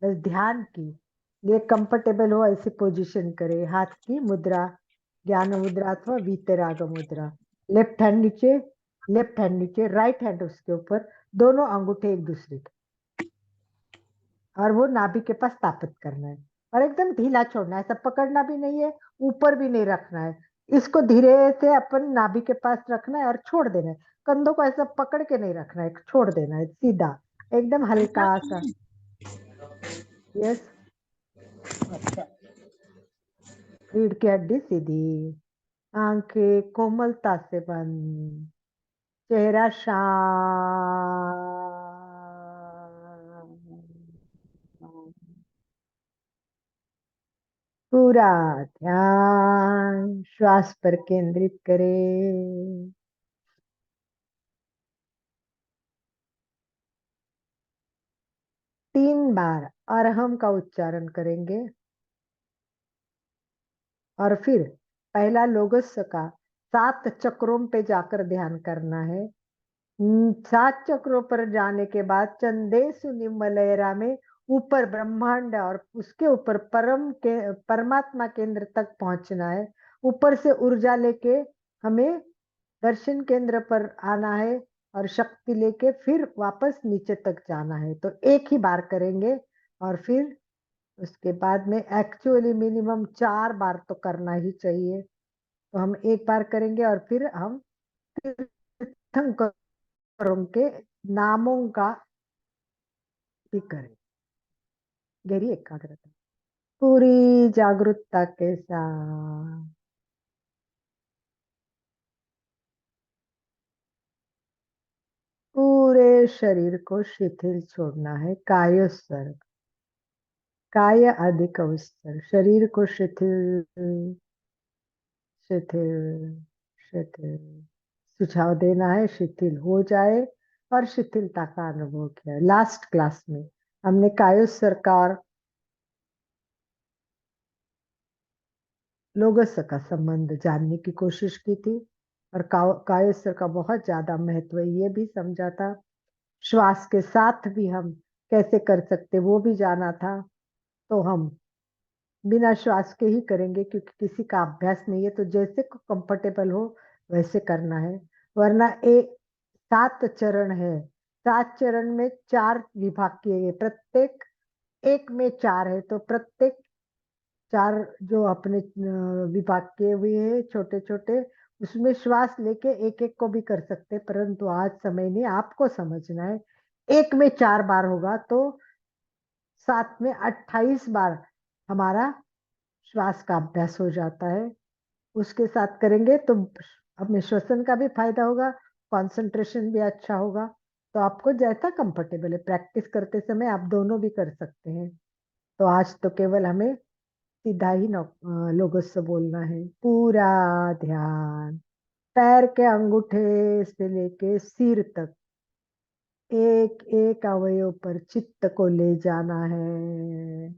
[SPEAKER 2] बस ध्यान की ये कंफर्टेबल हो ऐसी पोजीशन करें। हाथ की मुद्रा ज्ञान मुद्रा अथवा वीतराग मुद्रा। लेफ्ट हैंड नीचे, लेफ्ट हैंड नीचे, राइट हैंड उसके ऊपर, दोनों अंगूठे एक दूसरे के, और वो नाभि के पास स्थापित करना है। और एकदम ढीला छोड़ना है, सब पकड़ना भी नहीं है, ऊपर भी नहीं रखना है। इसको धीरे से अपन नाभि के पास रखना है और छोड़ देना है। कंधों को ऐसा पकड़ के नहीं रखना है, छोड़ देना है सीधा, एकदम हल्का सा। यस,
[SPEAKER 3] अच्छा।
[SPEAKER 2] रीढ़ की हड्डी सीधी, आंखें कोमलता से बंद, चेहरा शांत। पूरा ध्यान श्वास पर केंद्रित करें। 3 बार अरहम का उच्चारण करेंगे और फिर पहला लोगस का 7 चक्रों पे जाकर ध्यान करना है। 7 चक्रों पर जाने के बाद चंदेसु निम्बलयरा में ऊपर ब्रह्मांड और उसके ऊपर परमात्मा केंद्र तक पहुंचना है। ऊपर से ऊर्जा लेके हमें दर्शन केंद्र पर आना है और शक्ति लेके फिर वापस नीचे तक जाना है। तो एक ही बार करेंगे और फिर उसके बाद में एक्चुअली मिनिमम 4 बार तो करना ही चाहिए। तो हम एक बार करेंगे और फिर हम तीर्थंकरों के नामों का भी करें। गहरी एकाग्रता पूरी जागरूकता के साथ पूरे शरीर को शिथिल छोड़ना है। कायोत्सर्ग, काय अधिक अवस्तर, शरीर को शिथिल शिथिल शिथिल सुझाव देना है, शिथिल हो जाए और शिथिलता का अनुभव किया। लास्ट क्लास में हमने कायोत्सर्ग का और लोगस का संबंध जानने की कोशिश की थी और कायोत्सर्ग का बहुत ज्यादा महत्व ये भी समझा था। श्वास के साथ भी हम कैसे कर सकते वो भी जाना था। तो हम बिना श्वास के ही करेंगे क्योंकि किसी का अभ्यास नहीं है, तो जैसे कंफर्टेबल हो वैसे करना है। वरना 7 चरण है, 7 चरण में 4 विभाग किए गए, प्रत्येक एक में 4 है। तो प्रत्येक 4 जो अपने विभाग किए हुए हैं छोटे छोटे, उसमें श्वास लेके एक एक को भी कर सकते, परंतु आज समय नहीं, आपको समझना है। एक में 4 बार होगा तो 7 में 28 बार हमारा श्वास का अभ्यास हो जाता है। उसके साथ करेंगे तो हमें श्वसन का भी फायदा होगा, कंसंट्रेशन भी अच्छा होगा। तो आपको जैसा कंफर्टेबल है, प्रैक्टिस करते समय आप दोनों भी कर सकते हैं। तो आज तो केवल हमें सीधा ही लोगों से बोलना है। पूरा ध्यान पैर के अंगूठे से लेके सिर तक एक एक अवयव पर चित्त को ले जाना है।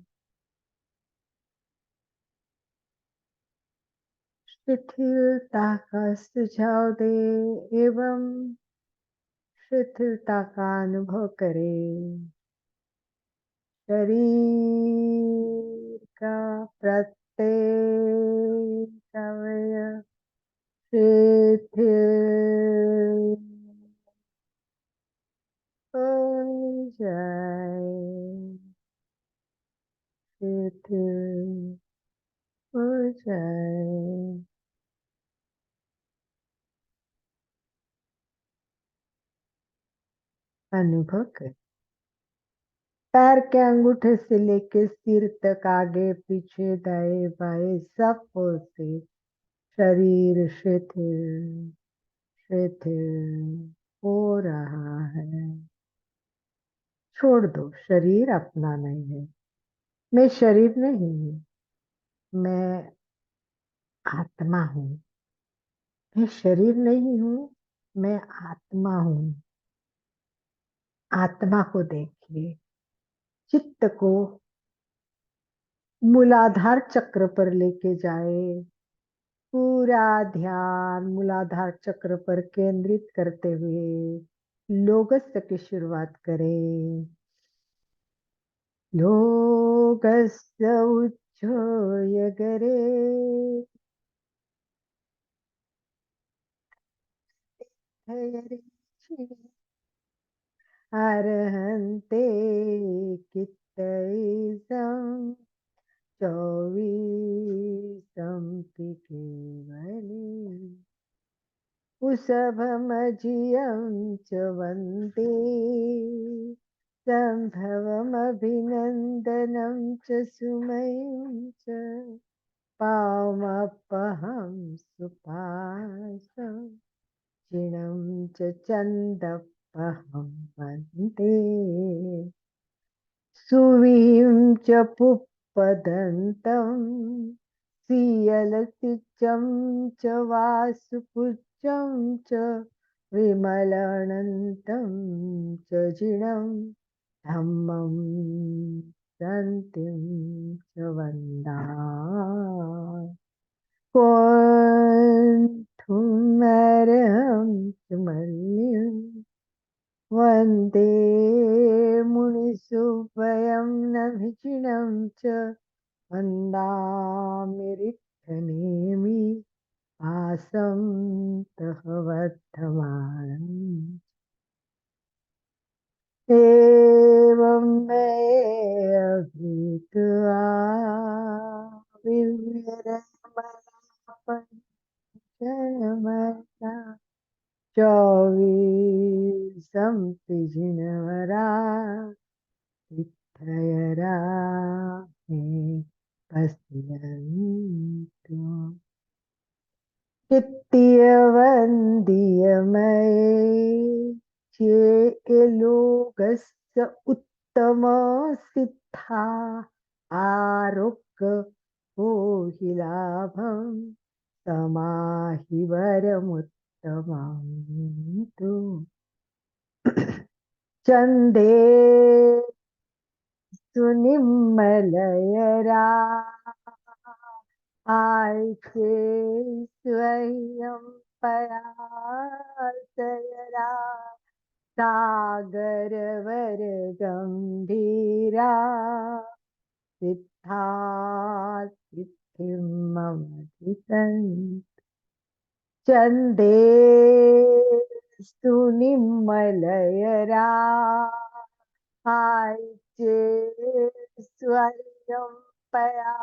[SPEAKER 2] शिथिलता का सुझाव दे एवं शिथिलता का अनुभव करें। शरीर का प्रत्येक अवयव शिथिल हो जाए, शिथिल हो जाए। अनुभव करें। पैर के अंगूठे से लेके सिर तक, आगे पीछे दाएं बाएं सब ओर से शरीर शिथिल शिथिल हो रहा है। छोड़ दो, शरीर अपना नहीं है। मैं शरीर नहीं हूँ, मैं आत्मा हूँ। मैं शरीर नहीं हूँ, मैं आत्मा हूँ। आत्मा को देखिए, चित्त को मूलाधार चक्र पर लेके जाए। पूरा ध्यान मूलाधार चक्र पर केंद्रित करते हुए लोगस्य की शुरुआत करें। लोगस्य उच्छ्रय गरे अर्हन्ते कित्तैषं चौवीसं केवली उषभमजियं च वन्दे सम्भवमभिनन्दनं च सुमयं च पावमपहं सुपासं क्षीणं च चन्दपहं वन्दे सुवीं च सीयलसिचं च वासुपुच्छं च विमलनन्तं च जिनं धम्मं शान्तिं च वन्दामि कोऽर्थुमर्हं सुमल्लिं वन्दे मुनिसुभयं नभिचिनं च वन्दामि रिक्तनेमि आसं तः वर्धमानम् एवं मे अभित्वा विविरमणपञ्चमता चौवीसं पिजिनवरा विद्धयरा मे पश्यन्तु नित्यवन्द्यमये चे लोकस्य उत्तम सिद्धा आरोग्य हि लाभं तमाहि वरमुत्तमं तु चन्दे सुनिम्मलयरा आयचे स्वयं पयासयरा सागरवर गंभीरा सिद्धा सिद्धिं मम दिशन्ति चन्दे सुनिम्मलयरा आयचे स्वयं पयासयरा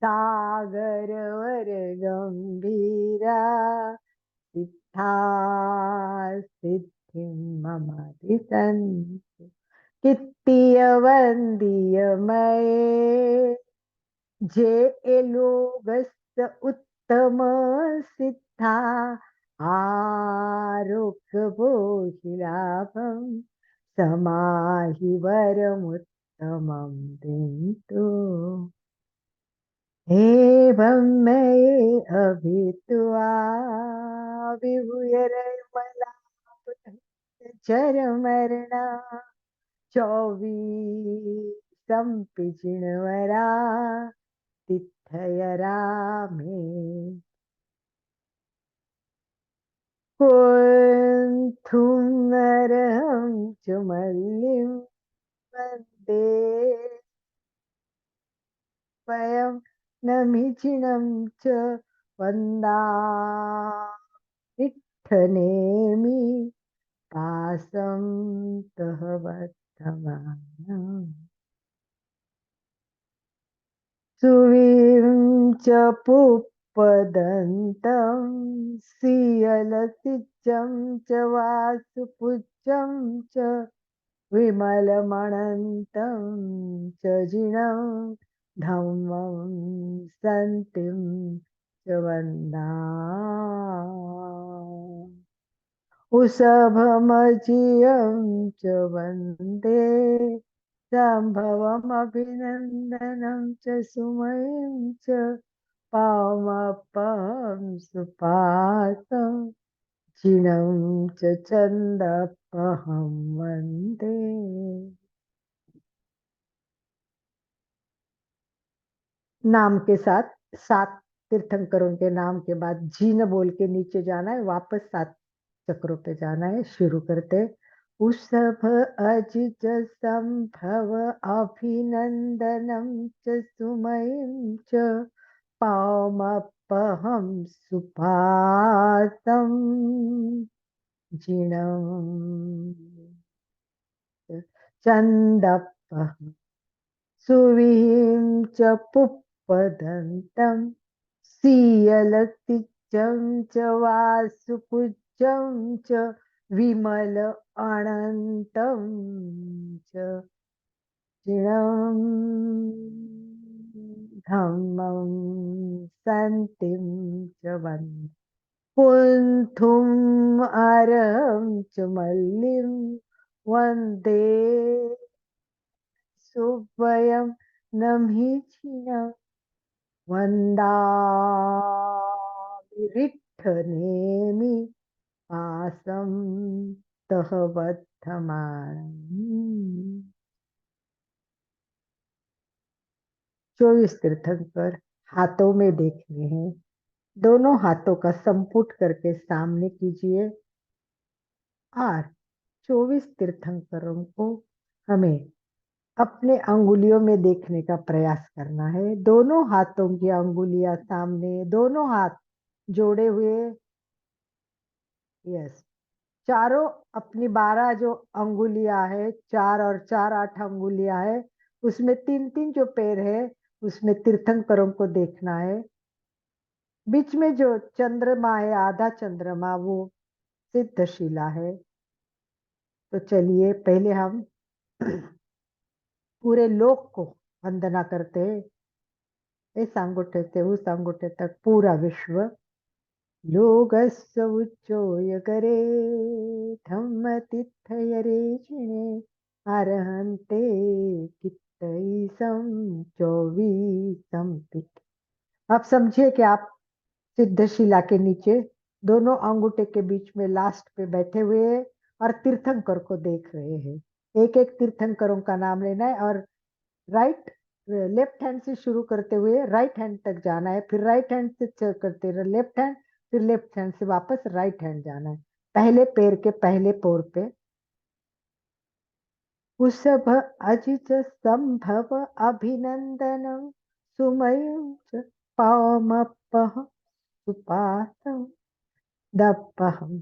[SPEAKER 2] सागरवर गंभीरा सिद्धा सिद्धिं मम दिशन्ति कित्तियवन्द्यमये जे लोकस्य उत्तम सिद्धा आरोग्यभोहि लाभं समाहि वरमुत्तमं दिन्तु एवं मये अभित्वा विभूयरमला चौवीसं पिजिनवरा तिथयरा मे कुन्थुमर्हं च मल्लिं वन्दे स्वयं नमिचिनं च वन्दामिट्ठनेमि पासं तः वर्धमानम् सुवीं च पुष्पदन्तं सीयलसिचं च वासुपुच्छं च विमलमणन्तं च जिनं धम्मं सन्तिं च वन्दामि उषभमजियं च वन्दे सम्भवमभिनन्दनं च सुमयं च पावमपं सुपासं क्षीणं च छन्दपहं वन्दे नाम के साथ 7 तीर्थंकरों के नाम के बाद जीन बोल के नीचे जाना है, वापस 7 चक्रों पे जाना है। शुरू करते उषभ अजिज संभव अभिनंदनम च सुमयं च पावमपहं सुपासं जिनं चन्दपहं सुवीं च पुष्पदन्तं सीयलसिचं च वासुपुच्छं च विमल अनन्तं च चिरं धम्मं शान्तिं च वन्दे कुन्थुम् अर्हं च मल्लिं वन्दे सुवयं नमीचिनं वन्दामि रिट्ठनेमि पासं तह बद्धमानम्। 24 तीर्थंकर हाथों में देखने हैं। दोनों हाथों का संपुट करके सामने कीजिए और 24 तीर्थंकरों को हमें अपने अंगुलियों में देखने का प्रयास करना है। दोनों हाथों की अंगुलियां सामने, दोनों हाथ जोड़े हुए। यस, चारों अपनी 12 जो अंगुलियां है, 4 और 4 8 अंगुलियां है, उसमें 3-3 जो पैर है, उसमें तीर्थंकरों को देखना है। बीच में जो चंद्रमा है, आधा चंद्रमा, वो सिद्धशिला है। तो चलिए पहले हम पूरे लोक को वंदना करते हैं। इस अंगूठे से उस अंगूठे तक पूरा विश्व। लोगस्य उच्चोय करे धम्म तीर्थयरे चिणे अरहन्ते कित्तईसं चौबीसं पीठ। आप समझिए कि आप सिद्धशिला के नीचे दोनों अंगूठे के बीच में लास्ट पे बैठे हुए हैं और तीर्थंकर को देख रहे हैं। एक एक तीर्थंकरों का नाम लेना है और राइट लेफ्ट हैंड से शुरू करते हुए राइट हैंड तक जाना है, फिर राइट हैंड से करते हुए लेफ्ट हैंड, फिर लेफ्ट हैंड से वापस राइट हैंड जाना है। पहले पैर के पहले पोर पे उसभ अजित संभव अभिनंदनम सुमयं च पावमपः सुपासं दपहं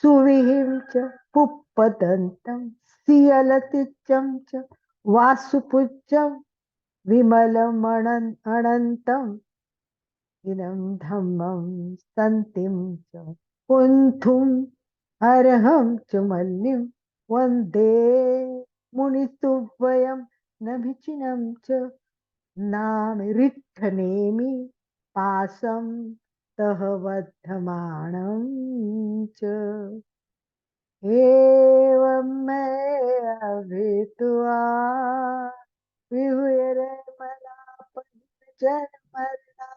[SPEAKER 2] सुविहिं च पुप्पदन्तं सियलतिचं च वासुपूज्यं विमलमनन्तम् इदं धम्मं सन्तिं च कुन्थुम् अर्हं च मल्लिं वन्दे मुनिस्तुभ्यं नभिचिनं च नाम रिट्ठनेमि पासं तह बद्धमानं च एवं मैं अभितुआ विहुरे मलापन जन्मला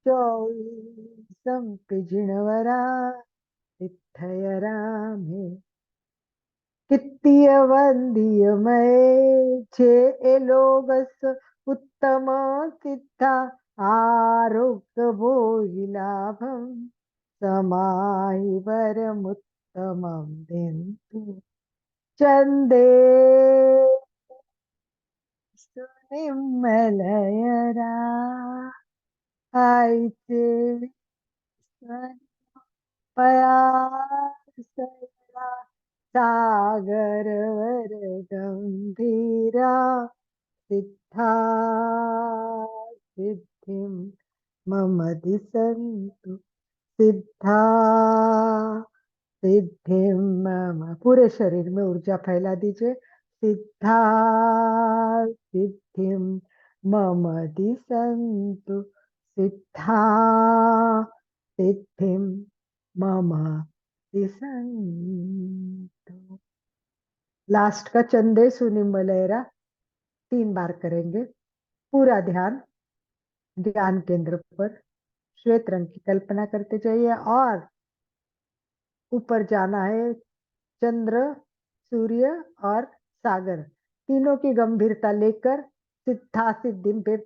[SPEAKER 2] 24 पिजिणवरा तिथयरा में कित्तीय वंदीय मैं छे लोगस उत्तम सिद्धा आरोग्य भोगी लाभम समाहि वरमुत्तमं दिन्तु चंदे सुनिमलयरा आइचे पयासया सागर वर गंभीरा सिद्धा सिद्धिं मम दिसन्तु सिद्धा सिद्धिं मम। पूरे शरीर में ऊर्जा फैला दीजिए। सिद्धा सिद्धिं मम दिसन्तु सिद्धा सिद्धिं मम दिसन्तु। लास्ट का चंदे सुनिमलयरा 3 बार करेंगे। पूरा ध्यान ध्यान केंद्र पर श्वेत रंग की कल्पना करते जाइए और ऊपर जाना है। चंद्र, सूर्य और सागर तीनों की गंभीरता लेकर सिद्धा सिद्धि पे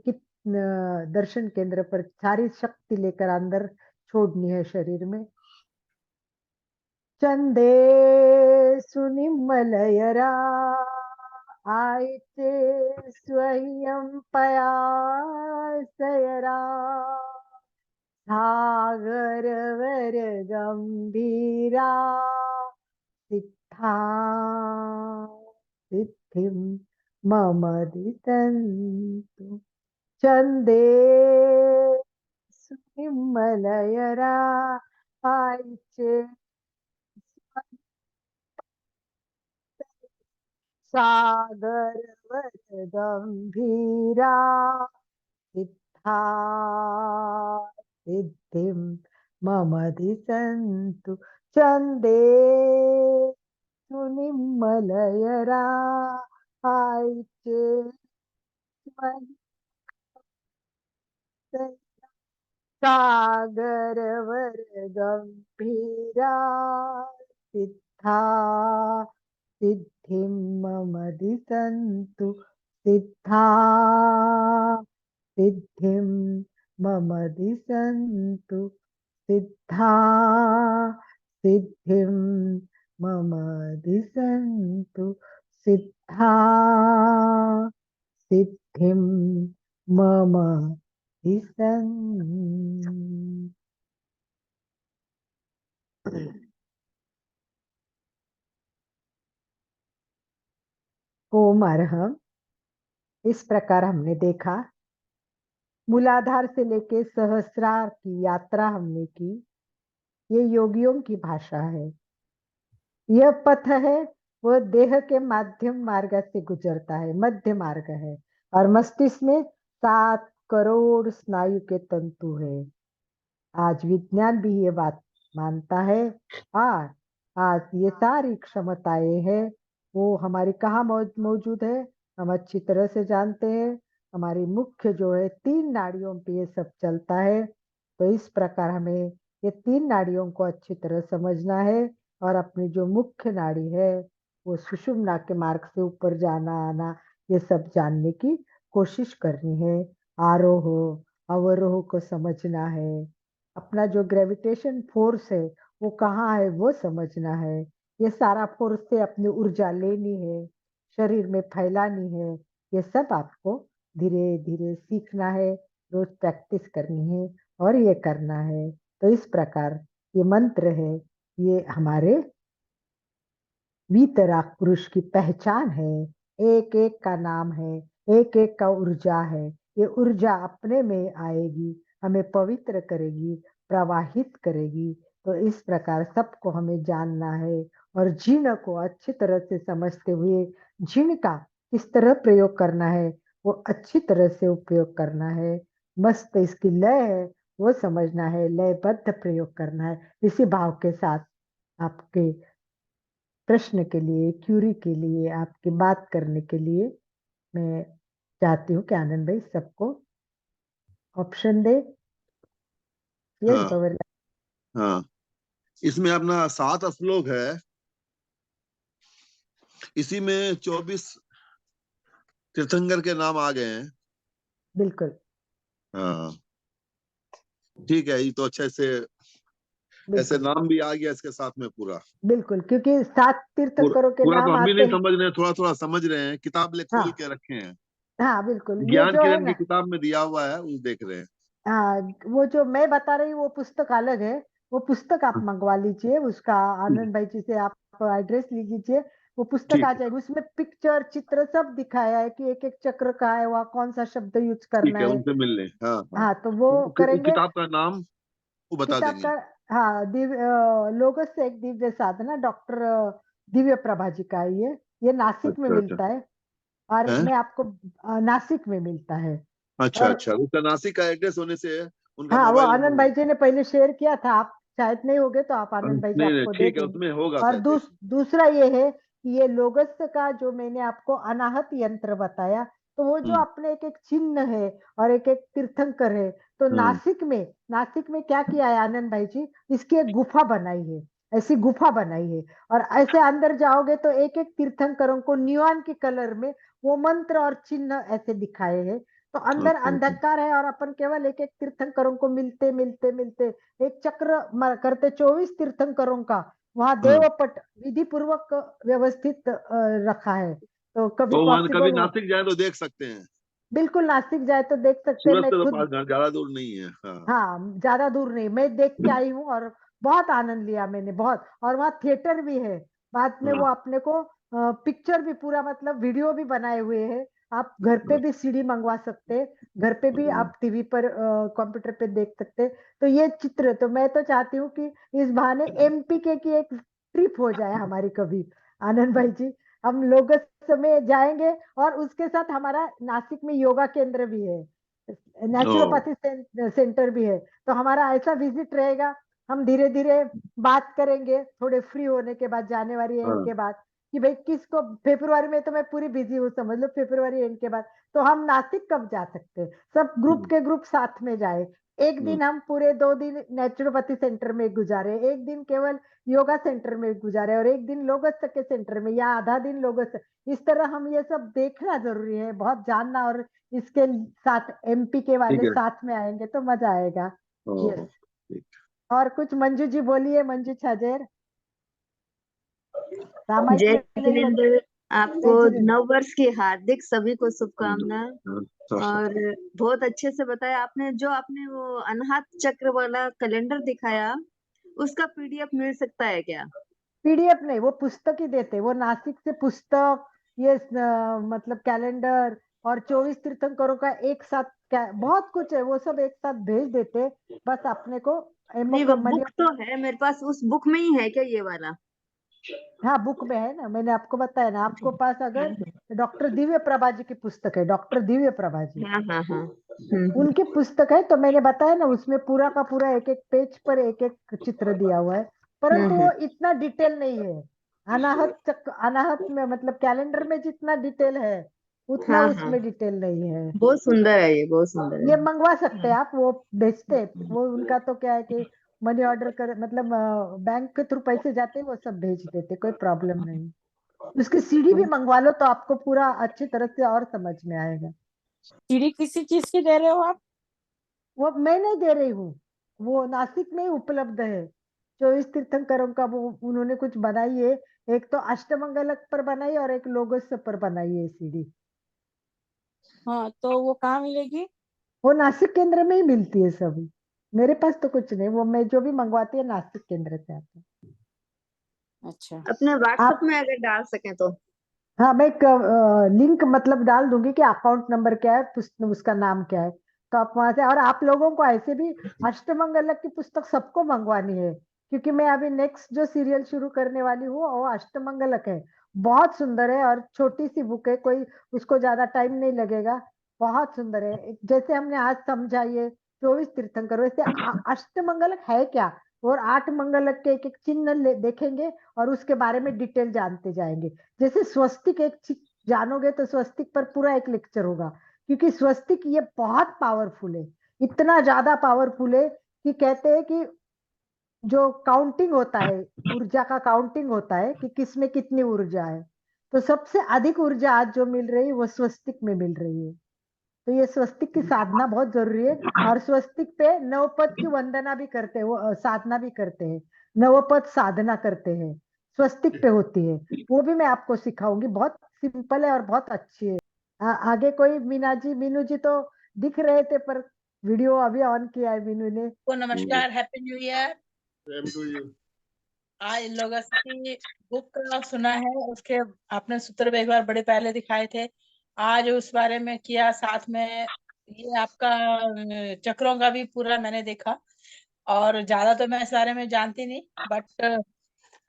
[SPEAKER 2] दर्शन केंद्र पर सारी शक्ति लेकर अंदर छोड़नी है शरीर में। चंदे सुनिमलयरा आयते स्वयं पयासयरा सागर वर गंभीरा सिद्धा सिद्धिं मम दिसन्तु चंदे सुनिमलयरा आइचे सागर वर गंभीरा सिद्धा सिद्धिं मम दिसन्तु चंदे सुनिमलयरा आईचे सागरवर गंभीरा सिद्धा सिद्धिं मम दिशन्तु सिद्धा सिद्धिं मम दिशन्तु सिद्धा सिद्धिं मम दिशन्तु सिद्धा सिद्धिं मम दिशन्तु। ओम अर्हम्। इस प्रकार हमने देखा, मूलाधार से लेके सहस्रार की यात्रा हमने की। ये योगियों की भाषा है। यह पथ है वो देह के माध्यम मार्ग से गुजरता है, मध्य मार्ग है, और मस्तिष्क में 7 करोड़ स्नायु के तंतु है। आज विज्ञान भी ये बात मानता है, और आज ये सारी क्षमताएं हैं वो हमारी कहाँ मौजूद है, हम अच्छी तरह से जानते हैं। हमारी मुख्य जो है 3 नाड़ियों पे ये सब चलता है। तो इस प्रकार हमें ये 3 नाड़ियों को अच्छी तरह समझना है, और अपनी जो मुख्य नाड़ी है वो सुषुम्ना के मार्ग से ऊपर जाना आना ये सब जानने की कोशिश करनी है। आरोह अवरोह को समझना है, अपना जो ग्रेविटेशन फोर्स है वो कहाँ है वो समझना है। ये सारा फोर्स से अपनी ऊर्जा लेनी है, शरीर में फैलानी है। ये सब आपको धीरे धीरे सीखना है, रोज प्रैक्टिस करनी है और ये करना है। तो इस प्रकार ये मंत्र है, ये हमारे वीतराग पुरुष की पहचान है। एक एक का नाम है, एक एक का ऊर्जा है। ये ऊर्जा अपने में आएगी, हमें पवित्र करेगी, प्रवाहित करेगी। तो इस प्रकार सबको हमें जानना है, और जिन को अच्छी तरह से समझते हुए जिन का किस तरह प्रयोग करना है वो अच्छी तरह से उपयोग करना है। मस्त इसकी लय है वो समझना है, लयबद्ध प्रयोग करना है। इसी भाव के साथ आपके प्रश्न के लिए, क्यूरी के लिए, आपकी बात करने के लिए मैं चाहती हूँ कि आनंद भाई सबको ऑप्शन दे। यस
[SPEAKER 1] हाँ
[SPEAKER 2] बवर।
[SPEAKER 1] हाँ, इसमें अपना 7 श्लोक है, इसी में 24 तीर्थंकर के नाम आ गए हैं।
[SPEAKER 2] बिल्कुल
[SPEAKER 1] हाँ ठीक है, ये तो अच्छे से ऐसे
[SPEAKER 2] बिल्कुल
[SPEAKER 1] नाम भी आ गया इसके साथ में पूरा।
[SPEAKER 2] बिल्कुल, क्योंकि 7 तीर्थंकरों के
[SPEAKER 1] पूरा तो
[SPEAKER 2] नाम
[SPEAKER 1] हम भी
[SPEAKER 2] आते
[SPEAKER 1] नहीं
[SPEAKER 2] हैं।
[SPEAKER 1] समझ रहे हैं, थोड़ा थोड़ा समझ रहे हैं, किताब ले खोल
[SPEAKER 2] हाँ
[SPEAKER 1] के रखे हैं,
[SPEAKER 2] हाँ बिल्कुल, ये
[SPEAKER 1] ज्ञान
[SPEAKER 2] जो है
[SPEAKER 1] किरण की
[SPEAKER 2] ना,
[SPEAKER 1] किताब में दिया हुआ है, वो देख रहे हैं।
[SPEAKER 2] हाँ, वो जो मैं बता रही हूँ वो पुस्तक अलग है। वो पुस्तक आप मंगवा लीजिए, उसका आनंद भाई जी से आप एड्रेस लिख लीजिए, वो पुस्तक
[SPEAKER 1] ठीक
[SPEAKER 2] आ
[SPEAKER 1] है
[SPEAKER 2] जाएगी। उसमें पिक्चर चित्र सब दिखाया है कि एक एक चक्र का है, वहाँ कौन सा शब्द यूज करना
[SPEAKER 1] ठीक है,
[SPEAKER 2] है।
[SPEAKER 1] उनसे मिल लें। हाँ हाँ,
[SPEAKER 2] हाँ तो वो
[SPEAKER 1] वो
[SPEAKER 2] करेंगे।
[SPEAKER 1] किताब का नाम वो बता
[SPEAKER 2] किताब
[SPEAKER 1] देंगे।
[SPEAKER 2] का, हाँ, लोगस से एक दिव्य साधना, डॉक्टर दिव्य प्रभा जी का है ये नासिक में
[SPEAKER 1] अच्छा अच्छा
[SPEAKER 2] मिलता है, और
[SPEAKER 1] है,
[SPEAKER 2] मैं आपको नासिक में मिलता है।
[SPEAKER 1] अच्छा
[SPEAKER 2] और
[SPEAKER 1] अच्छा, उसका नासिक का एड्रेस होने से उनका
[SPEAKER 2] हाँ, वो
[SPEAKER 1] मोबाइल
[SPEAKER 2] आनंद भाई जी
[SPEAKER 1] नंबर।
[SPEAKER 2] ने पहले शेयर किया था, आप शायद नहीं होगे तो आप आनंद भाई जी
[SPEAKER 1] नहीं नहीं
[SPEAKER 2] आपको दे
[SPEAKER 1] ठीक है,
[SPEAKER 2] देंगे।
[SPEAKER 1] उसमें होगा
[SPEAKER 2] और
[SPEAKER 1] शायद, देख।
[SPEAKER 2] दूसरा ये है कि ये लोगस का जो मैंने आपको अनाहत यंत्र बताया, तो वो जो
[SPEAKER 1] हम्म
[SPEAKER 2] अपने एक एक चिन्ह है और एक एक तीर्थंकर है। तो
[SPEAKER 1] हम्म
[SPEAKER 2] नासिक में क्या किया है आनंद भाई जी, इसकी एक गुफा बनाई है, ऐसी गुफा बनाई है। और ऐसे अंदर जाओगे तो एक एक तीर्थंकरों को न्यूआन के कलर में वो मंत्र और चिन्ह ऐसे दिखाए हैं। तो अंदर
[SPEAKER 1] अच्छा अच्छा
[SPEAKER 2] अंधकार है, और अपन केवल एक एक तीर्थंकरों को मिलते मिलते मिलते एक चक्र करते 24 तीर्थंकरों का वहां
[SPEAKER 1] हाँ,
[SPEAKER 2] देवपट विधि पूर्वक व्यवस्थित रखा है। तो कभी
[SPEAKER 1] तो वहां कभी
[SPEAKER 2] पॉसिबल हो,
[SPEAKER 1] नासिक जाए तो देख सकते हैं।
[SPEAKER 2] बिल्कुल नासिक जाए तो देख सकते हैं।
[SPEAKER 1] सूरत
[SPEAKER 2] मैं
[SPEAKER 1] से तो
[SPEAKER 2] खुद,
[SPEAKER 1] पास ज्यादा दूर नहीं है। हाँ
[SPEAKER 2] हाँ, ज्यादा दूर नहीं, मैं देख के आई हूँ और बहुत आनंद लिया मैंने, बहुत। और वहाँ थिएटर भी है, बाद में वो
[SPEAKER 1] हाँ
[SPEAKER 2] अपने को पिक्चर भी पूरा मतलब वीडियो भी बनाए हुए हैं। आप घर पे भी सीडी मंगवा सकते हैं, घर पे भी
[SPEAKER 1] हाँ
[SPEAKER 2] आप टीवी पर कंप्यूटर पे देख सकते हैं। तो ये चित्र, तो मैं तो चाहती हूँ कि इस बहाने एमपी के की एक ट्रिप हो जाए हमारी कभी, आनंद भाई जी। हम लोग में जाएंगे, और उसके साथ हमारा नासिक में योगा केंद्र भी है,
[SPEAKER 1] ओ
[SPEAKER 2] नेचुरोपैथी सेंटर भी है। तो हमारा ऐसा विजिट रहेगा, हम धीरे धीरे बात करेंगे थोड़े फ्री होने के बाद, जानेवारी एंड
[SPEAKER 1] हाँ
[SPEAKER 2] के बाद, कि भाई किसको, फेब्रुआरी में तो मैं पूरी बिजी हूँ, समझ लो फेब्रुआरी एंड के बाद, तो हम नासिक कब जा सकते हैं? सब ग्रुप के ग्रुप साथ में जाए। एक दिन हम पूरे 2 दिन नेचुरोपैथी सेंटर में गुजारे, एक दिन केवल योगा सेंटर में गुजारे, और एक दिन लोगस के सेंटर में, या आधा दिन लोगस। इस तरह हम ये सब देखना जरूरी है, बहुत जानना। और इसके साथ एमपी के वाले
[SPEAKER 4] ठीक है।
[SPEAKER 2] साथ में आएंगे तो मजा आएगा।
[SPEAKER 4] हाँ,
[SPEAKER 2] यस।
[SPEAKER 4] ठीक।
[SPEAKER 2] और कुछ मंजू जी बोलिए, मंजू छाजेर। रामायण
[SPEAKER 5] जय
[SPEAKER 2] में नहीं
[SPEAKER 5] जिनेंद्र, आपको
[SPEAKER 2] जय जिनेंद्र।
[SPEAKER 5] नव वर्ष की हार्दिक सभी को शुभकामनाएं।
[SPEAKER 4] हाँ,
[SPEAKER 5] और बहुत अच्छे से बताया आपने। जो आपने वो अनाहत चक्र वाला कैलेंडर दिखाया, उसका पीडीएफ मिल सकता है क्या?
[SPEAKER 2] पीडीएफ नहीं, वो पुस्तक ही देते, वो नासिक से पुस्तक, ये मतलब कैलेंडर और 24 तीर्थंकरों का एक साथ बहुत कुछ है, वो सब एक साथ भेज देते। बस अपने को
[SPEAKER 5] नहीं, वो बुक तो है मेरे पास, उस बुक में ही है क्या ये वाला?
[SPEAKER 2] हाँ, बुक में है ना, मैंने आपको बताया ना। आपको पास अगर डॉक्टर दिव्य प्रभा जी की पुस्तक है, डॉक्टर दिव्य प्रभा जी,
[SPEAKER 5] हाँ हाँ हाँ।
[SPEAKER 2] उनकी पुस्तक है, तो मैंने बताया ना, उसमें पूरा का पूरा एक एक पेज पर एक एक चित्र दिया हुआ है, परंतु वो इतना डिटेल नहीं है। अनाहत में मतलब कैलेंडर में जितना डिटेल है उतना
[SPEAKER 5] हाँ,
[SPEAKER 2] उसमें डिटेल नहीं है।
[SPEAKER 5] बहुत सुंदर है ये, बहुत सुंदर
[SPEAKER 2] ये
[SPEAKER 5] है।
[SPEAKER 2] मंगवा सकते हैं आप, वो भेजते हैं। वो उनका तो क्या है कि मनी ऑर्डर कर, मतलब बैंक के थ्रू पैसे जाते हैं, वो सब भेज देते, कोई प्रॉब्लम नहीं। उसकी सीडी भी मंगवा लो तो आपको पूरा अच्छी तरह से और समझ में आएगा।
[SPEAKER 3] सीढ़ी किसी चीज की दे रहे हो आप?
[SPEAKER 2] वो मैं नहीं दे रही हूँ, वो नासिक में ही उपलब्ध है। 24 तीर्थंकरों का वो उन्होंने कुछ बनाई है, एक तो अष्टमंगलक पर बनाई और एक लोगस पर बनाई है सीडी।
[SPEAKER 3] हाँ, तो वो कहाँ मिलेगी?
[SPEAKER 2] वो नासिक केंद्र में ही मिलती है सभी। मेरे पास तो कुछ नहीं, वो मैं जो भी मंगवाती है नासिक केंद्र से आता है।
[SPEAKER 3] अच्छा।
[SPEAKER 5] अपने व्हाट्सएप
[SPEAKER 2] आप,
[SPEAKER 5] में अगर डाल सकें तो।
[SPEAKER 2] हाँ, मैं लिंक मतलब डाल दूंगी कि अकाउंट नंबर क्या है, उसका नाम क्या है, तो आप वहां से। और आप लोगों को ऐसे भी अष्टमंगलक की पुस्तक सबको मंगवानी है, क्योंकि मैं अभी नेक्स्ट जो सीरियल शुरू करने वाली हूँ वो अष्टमंगलक है। बहुत सुंदर है और छोटी सी बुक है, कोई उसको ज्यादा टाइम नहीं लगेगा। बहुत सुंदर है, जैसे हमने आज समझा ये 24 तीर्थंकर, वैसे अष्टमंगलक है क्या, और 8 मंगलक के एक एक चिन्ह देखेंगे और उसके बारे में डिटेल जानते जाएंगे। जैसे स्वस्तिक जानोगे तो स्वस्तिक पर पूरा एक लेक्चर होगा, क्योंकि स्वस्तिक ये बहुत पावरफुल है, इतना ज्यादा पावरफुल है कि कहते हैं कि जो काउंटिंग होता है, ऊर्जा का काउंटिंग होता है कि किसमें कितनी ऊर्जा है, तो सबसे अधिक ऊर्जा आज जो मिल रही है वो स्वस्तिक में मिल रही है। तो ये स्वस्तिक की साधना बहुत जरूरी है। और स्वस्तिक पे नवपद की वंदना भी करते हैं, वो साधना भी करते हैं, नवपद साधना करते हैं, स्वस्तिक पे होती है। वो भी मैं आपको सिखाऊंगी, बहुत सिंपल है और बहुत अच्छी है। आगे कोई, मीना जी, मीनू जी तो दिख रहे थे पर वीडियो अभी ऑन किया है मीनू ने।
[SPEAKER 6] को नमस्कार, happy new year.
[SPEAKER 1] Same to you.
[SPEAKER 6] आज इन लोगों की बुक का सुना है, उसके आपने सूत्र भी एक बार बड़े पहले दिखाए थे, आज उस बारे में किया, साथ में ये आपका चक्रों का भी पूरा मैंने देखा। और ज्यादा तो मैं इस बारे में जानती नहीं, बट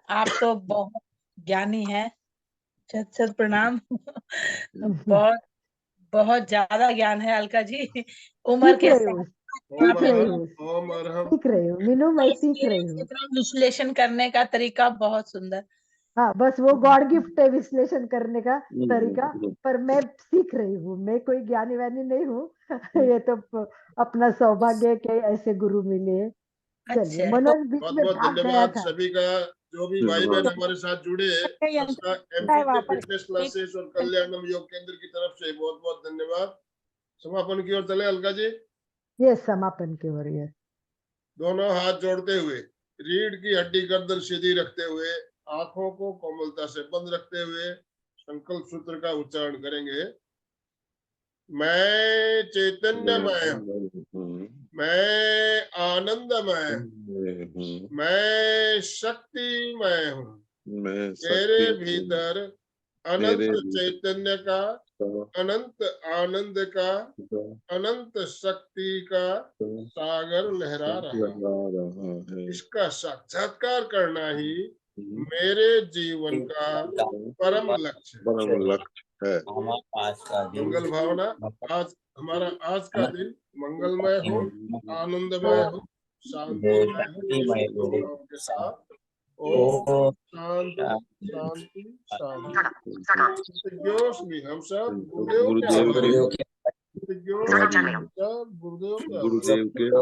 [SPEAKER 6] आप तो बहुत ज्ञानी हैं, छत छत प्रणाम। बहुत बहुत ज्यादा ज्ञान है अलका जी, उम्र
[SPEAKER 2] सीख
[SPEAKER 6] के
[SPEAKER 2] रही हूँ,
[SPEAKER 1] ओम
[SPEAKER 2] सीख रही
[SPEAKER 1] अरहम,
[SPEAKER 2] हूँ,
[SPEAKER 1] ओम अरहम।
[SPEAKER 2] सीख रही हूँ मीनू, मैं सीख
[SPEAKER 6] इसलिए
[SPEAKER 2] रही हूँ।
[SPEAKER 6] इतना विश्लेषण करने का तरीका बहुत सुंदर।
[SPEAKER 2] हाँ, बस वो गॉड गिफ्ट है विश्लेषण करने का तरीका, पर मैं सीख रही हूँ, मैं कोई ज्ञानी वानी नहीं हूँ। ये तो अपना सौभाग्य है कि ऐसे गुरु मिले। चलिए,
[SPEAKER 6] अच्छा,
[SPEAKER 2] मनोज बीच
[SPEAKER 1] बहुत
[SPEAKER 2] में
[SPEAKER 1] बहुत
[SPEAKER 2] भाग गया
[SPEAKER 1] धन्यवाद
[SPEAKER 2] था।
[SPEAKER 1] सभी का, जो भी भाई बहन हमारे साथ जुड़े हैं।
[SPEAKER 3] यंत्र है
[SPEAKER 1] एमपीटी
[SPEAKER 3] वहाँ पर।
[SPEAKER 1] फिटनेस क्लासेस और कल्याणम योग केंद्र की तरफ से बहुत बहुत धन्यवाद। समापन की ओर चले अलका जी।
[SPEAKER 2] ये समापन की ओर है।
[SPEAKER 1] दोनों हाथ जोड़ते हुए, रीढ़ की हड्डी गर्दन सीधी रखते हुए, आंखों को कोमलता से बंद रखते हुए संकल्प सूत्र का उच्चारण करेंगे। मैं चैतन्यमय हूँ, मैं आनंदमय हूँ, मैं शक्तिमय हूँ, तेरे भीतर अनंत चैतन्य का, अनंत आनंद का, अनंत शक्ति का सागर लहरा रहा है। इसका साक्षात्कार करना ही मेरे जीवन का परम लक्ष्य है। मंगल भावना। आज हमारा आज का दिन मंगलमय हो, आनंदमय हो, शांतिमय हो, इसी शुभकामनाओं के साथ ओम शांति शांति शांति। कृतज्ञोस्मि हम सब गुरुदेव के
[SPEAKER 4] गुरुदेव
[SPEAKER 1] आभारी।
[SPEAKER 4] के
[SPEAKER 1] कृतज्ञोस्मि हम सब गुरुदेव के आभारी।
[SPEAKER 4] गुरुदेव के